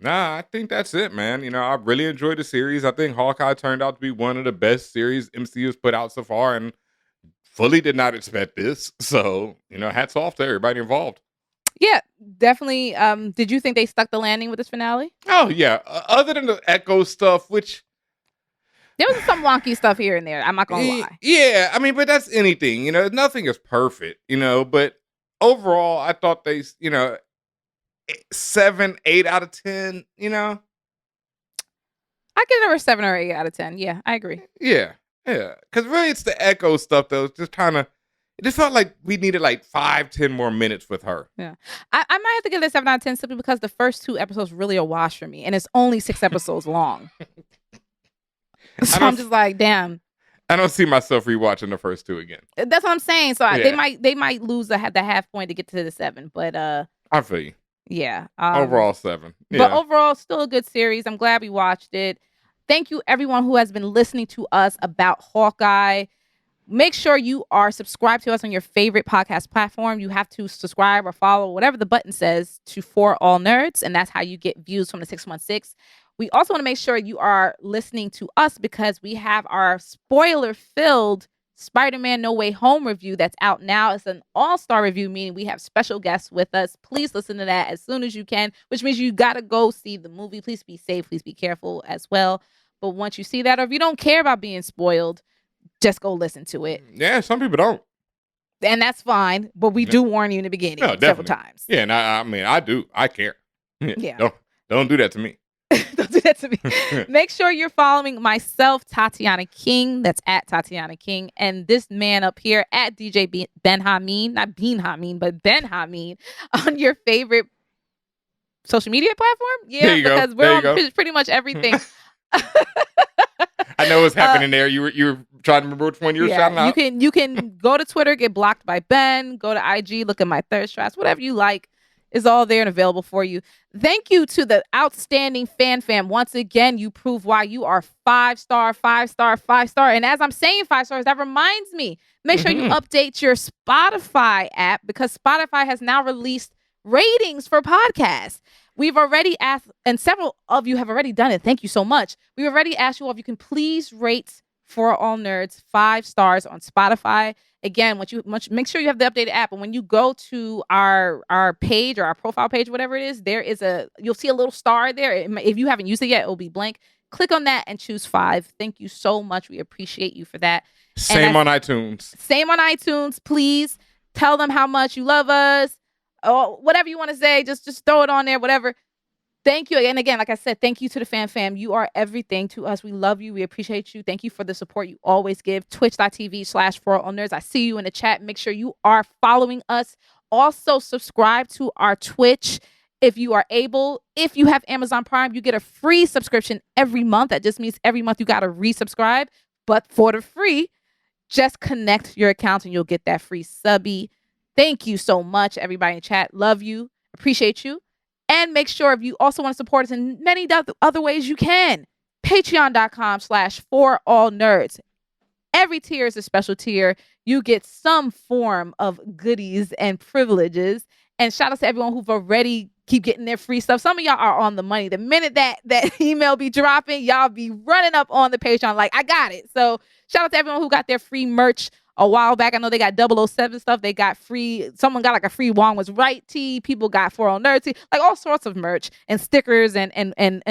Nah, I think that's it, man. I really enjoyed the series. I think Hawkeye turned out to be one of the best series MCU has put out so far, and fully did not expect this. So, hats off to everybody involved. Yeah, definitely. Did you think they stuck the landing with this finale? Oh, yeah. Other than the Echo stuff, which... There was some wonky stuff here and there. I'm not going to lie. Yeah, I mean, but that's anything. Nothing is perfect, but overall, I thought they, 7, 8 out of 10, I give it a 7 or 8 out of 10. Yeah, I agree. Yeah. Because really, it's the Echo stuff, though. It's just it just felt like we needed like 5-10 more minutes with her. Yeah. I might have to give it a 7 out of 10 simply because the first 2 episodes really a wash for me. And it's only 6 episodes long. So I'm just like, damn. I don't see myself rewatching the first 2 again. That's what I'm saying. So they might lose the half point to get to the 7. But I feel you. Yeah. Overall 7. Yeah. But overall, still a good series. I'm glad we watched it. Thank you, everyone who has been listening to us about Hawkeye. Make sure you are subscribed to us on your favorite podcast platform. You have to subscribe or follow whatever the button says to For All Nerds, and that's how you get views from the 616. We also want to make sure you are listening to us because we have our spoiler-filled Spider-Man No Way Home review that's out now. It's an all-star review, meaning we have special guests with us. Please listen to that as soon as you can, which means you got to go see the movie. Please be safe. Please be careful as well. But once you see that, or if you don't care about being spoiled, just go listen to it. Yeah, some people don't. And that's fine. But we do warn you in the beginning several times. Yeah, and I mean, I do. I care. Yeah. Don't do that to me. Don't do that to me. Make sure you're following myself, Tatiana King. That's at Tatiana King. And this man up here at DJ Ben Hameen. Not Bean Hameen, but Ben Hameen on your favorite social media platform. Yeah, because we're on pretty much everything. I know what's happening there. You were trying to remember which one you were shouting out. You can go to Twitter, get blocked by Ben, go to IG, look at my thirst traps, whatever you like is all there and available for you. Thank you to the outstanding fam. Once again, you prove why you are 5-star, 5-star, 5-star. And as I'm saying 5 stars, that reminds me, make sure you update your Spotify app because Spotify has now released ratings for podcasts. We've already asked, and several of you have already done it. Thank you so much. We already asked you all if you can please rate For All Nerds 5 stars on Spotify. Again, make sure you have the updated app. And when you go to our page or our profile page, whatever it is, you'll see a little star there. If you haven't used it yet, it will be blank. Click on that and choose 5. Thank you so much. We appreciate you for that. Same on iTunes. Same on iTunes. Please tell them how much you love us. Or whatever you want to say, just throw it on there, whatever. Thank you. And again, like I said, thank you to the fam. You are everything to us. We love you. We appreciate you. Thank you for the support you always give. Twitch.tv/forallnerds. I see you in the chat. Make sure you are following us. Also, subscribe to our Twitch if you are able. If you have Amazon Prime, you get a free subscription every month. That just means every month you got to resubscribe. But for the free, just connect your account and you'll get that free subby. Thank you so much, everybody in chat. Love you. Appreciate you. And make sure if you also want to support us in many other ways you can. Patreon.com/forallnerds. Every tier is a special tier. You get some form of goodies and privileges. And shout out to everyone who've already keep getting their free stuff. Some of y'all are on the money. The minute that email be dropping, y'all be running up on the Patreon like, I got it. So shout out to everyone who got their free merch a while back. I know they got 007 stuff. They got free. Someone got like a free Wong Was Right tee. People got For All Nerds tee. Like all sorts of merch and stickers and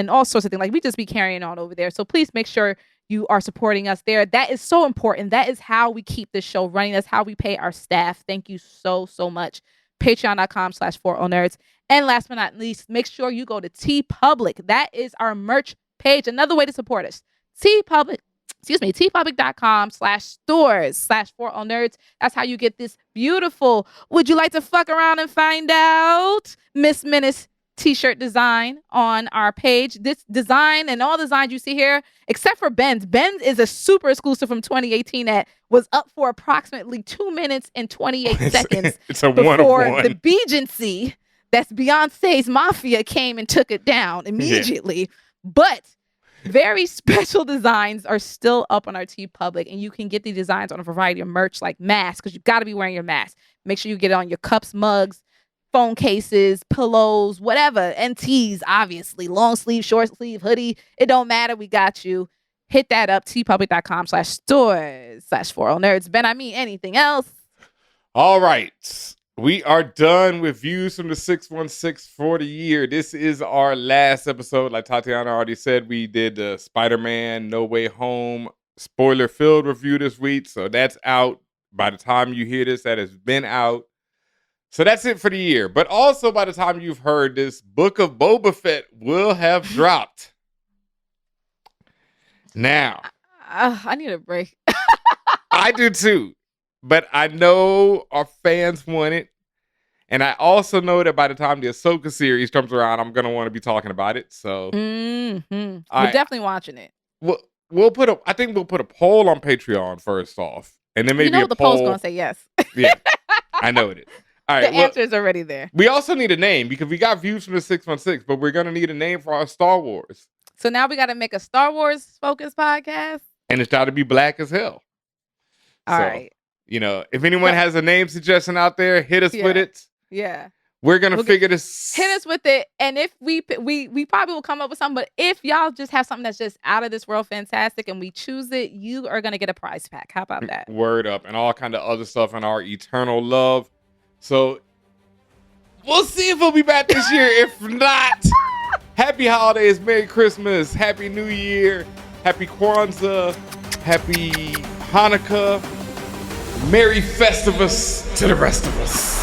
all sorts of things. Like we just be carrying on over there. So please make sure you are supporting us there. That is so important. That is how we keep this show running. That's how we pay our staff. Thank you so much. Patreon.com/forallnerds. And last but not least, make sure you go to TeePublic. That is our merch page. Another way to support us. TeePublic.com/stores/forallnerds. That's how you get this beautiful, would you like to fuck around and find out, Miss Menace t-shirt design on our page. This design and all designs you see here, except for Ben's. Ben's is a super exclusive from 2018 that was up for approximately 2 minutes and 28 seconds. It's a before one-of-one. the Begency, that's Beyonce's Mafia, came and took it down immediately. Yeah. But very special designs are still up on our TeePublic, and you can get the designs on a variety of merch like masks, because you got to be wearing your mask. Make sure you get it on your cups, mugs, phone cases, pillows, whatever, and tees, obviously. Long sleeve, short sleeve, hoodie. It don't matter. We got you. Hit that up, tpublic.com/stores/forallnerds. Ben, I mean anything else? All right. We are done with views from the 616 for the year. This is our last episode. Like Tatiana already said, we did the Spider-Man No Way Home spoiler-filled review this week. So that's out. By the time you hear this, that has been out. So that's it for the year. But also by the time you've heard this, Book of Boba Fett will have dropped. Now. I need a break. I do too. But I know our fans want it. And I also know that by the time the Ahsoka series comes around, I'm going to want to be talking about it. So we're definitely watching it. I think we'll put a poll on Patreon first off. And then maybe the poll's going to say yes. Yeah, I know it is. All right, the answer is already there. We also need a name because we got views from the 616, but we're going to need a name for our Star Wars. So now we got to make a Star Wars focused podcast. And it's got to be black as hell. All right. You know, if anyone has a name suggestion out there, hit us with it. Yeah. We're going to figure this. Hit us with it. And if we probably will come up with something, but if y'all just have something that's just out of this world fantastic and we choose it, you are going to get a prize pack. How about that? Word up. And all kind of other stuff in our eternal love. So we'll see if we'll be back this year. If not, happy holidays, Merry Christmas, Happy New Year, Happy Kwanzaa, Happy Hanukkah, Merry Festivus to the rest of us.